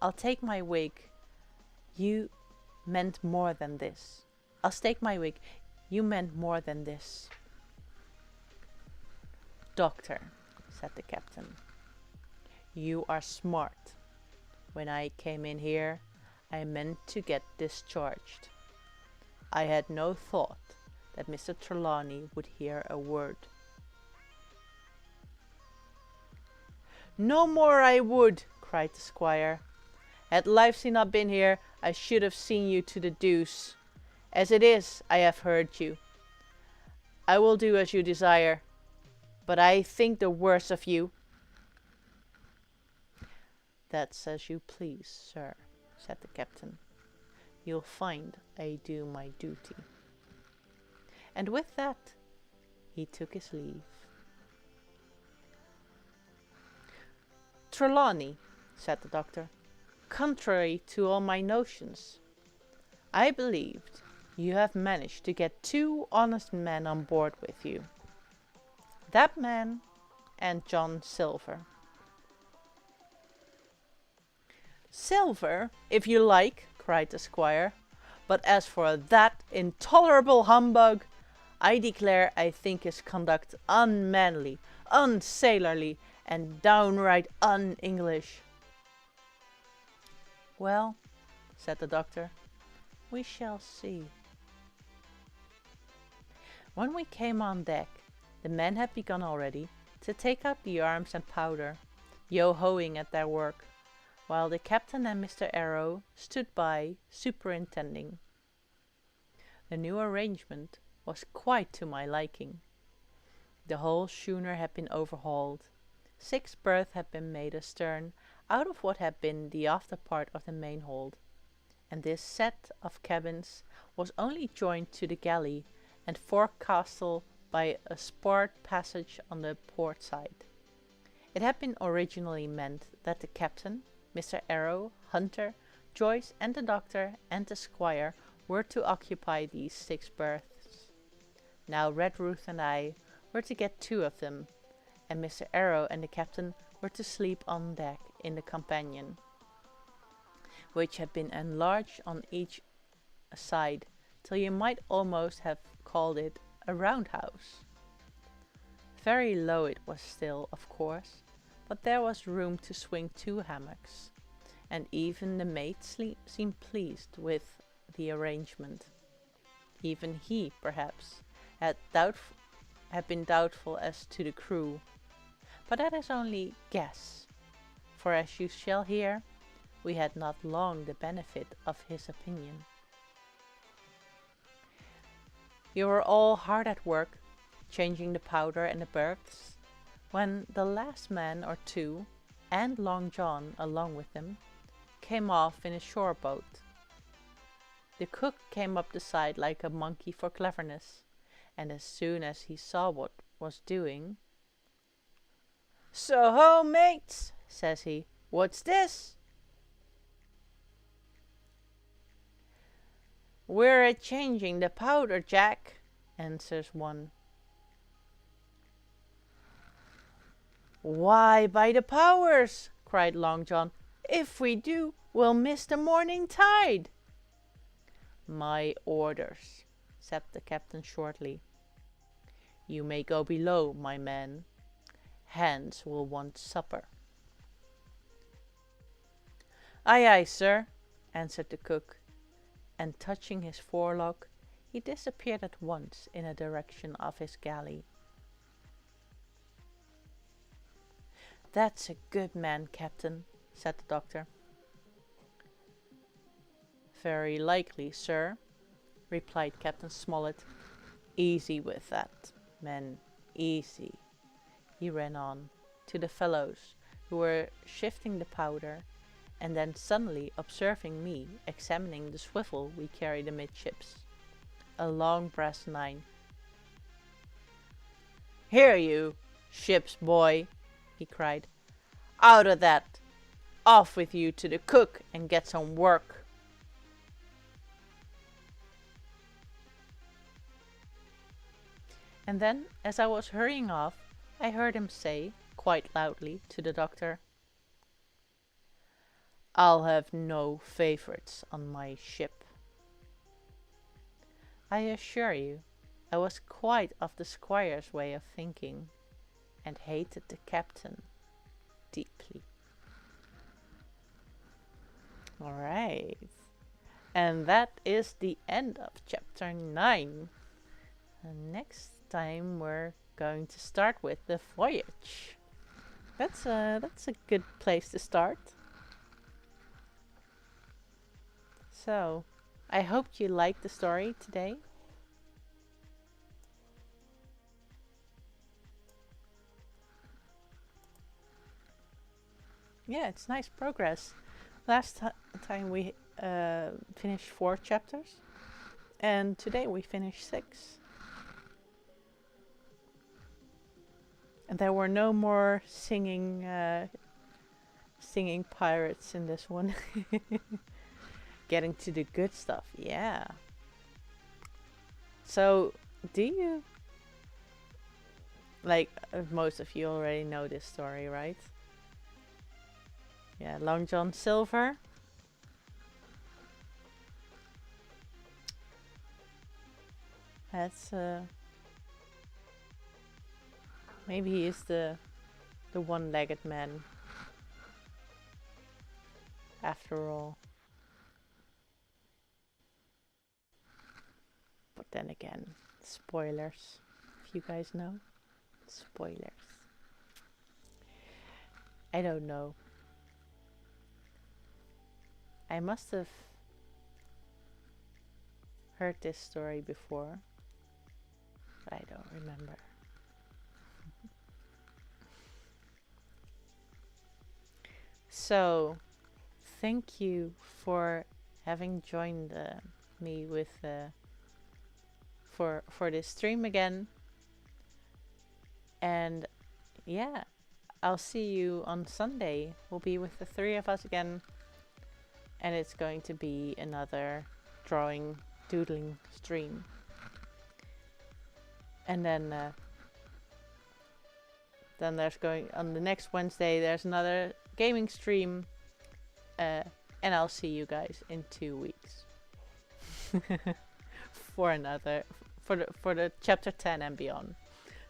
I'll take my wig, you meant more than this. I'll stake my wig, you meant more than this. Doctor, said the captain, you are smart. When I came in here, I meant to get discharged. I had no thought that Mr. Trelawney would hear a word. No more I would, cried the squire. Had Livesey not been here, I should have seen you to the deuce. As it is, I have heard you. I will do as you desire, but I think the worse of you. That's as you please, sir, said the captain. You'll find I do my duty. And with that, he took his leave. Trelawney, said the doctor, contrary to all my notions, I believed you have managed to get 2 honest men on board with you. That man and John Silver. Silver, if you like, cried the squire, but as for that intolerable humbug, I declare I think his conduct unmanly, unsailorly, and downright un-English. Well, said the doctor, we shall see. When we came on deck, the men had begun already to take out the arms and powder, yo-hoing at their work, while the captain and Mr. Arrow stood by, superintending. The new arrangement was quite to my liking. The whole schooner had been overhauled. 6 berths had been made astern out of what had been the after part of the main hold, and this set of cabins was only joined to the galley and forecastle by a sparred passage on the port side. It had been originally meant that the captain, Mr. Arrow, Hunter, Joyce, and the doctor and the squire were to occupy these 6 berths. Now Redruth and I were to get 2 of them, and Mr. Arrow and the captain were to sleep on deck in the companion, which had been enlarged on each side till you might almost have called it a roundhouse. Very low it was still, of course, but there was room to swing 2 hammocks, and even the mate seemed pleased with the arrangement. Even he, perhaps, had been doubtful as to the crew, but that is only guess, for as you shall hear, we had not long the benefit of his opinion. We were all hard at work, changing the powder and the berths, when the last man or 2, and Long John along with them, came off in a shore boat. The cook came up the side like a monkey for cleverness, and as soon as he saw what was doing, "So ho, mates," says he, "what's this?" "We're a-changing the powder, Jack," answers one. "Why, by the powers," cried Long John, "if we do, we'll miss the morning tide." "My orders," said the captain shortly. "You may go below, my men. Hans will want supper." "Aye, aye, sir," answered the cook, and touching his forelock, he disappeared at once in the direction of his galley. "That's a good man, Captain," said the doctor. "Very likely, sir," replied Captain Smollett. "Easy with that, men, easy," he ran on, to the fellows who were shifting the powder, and then suddenly observing me examining the swivel we carried amidships, a long brass 9. "Here you, ship's boy," he cried, "out of that! Off with you to the cook and get some work." And then, as I was hurrying off, I heard him say, quite loudly, to the doctor, "I'll have no favourites on my ship." I assure you, I was quite of the squire's way of thinking, and hated the captain deeply. Alright, and that is the end of chapter 9. And next time we're going to start with the voyage. That's a good place to start. So, I hope you liked the story today. Yeah, it's nice progress. Last time we finished 4 chapters, and today we finished 6. And there were no more singing pirates in this one. Getting to the good stuff, yeah. So, do you... Like, most of you already know this story, right? Yeah, Long John Silver. That's maybe he is the one-legged man after all. But then again, spoilers. If you guys know, spoilers. I don't know. I must have heard this story before, but I don't remember. So, thank you for having joined me with for this stream again. And yeah, I'll see you on Sunday. We'll be with the 3 of us again, and it's going to be another drawing, doodling stream. And then there's going on the next Wednesday. There's another gaming stream, and I'll see you guys in 2 weeks. for another for the chapter 10 and beyond.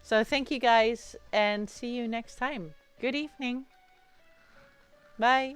So thank you guys and see you next time. Good evening. Bye.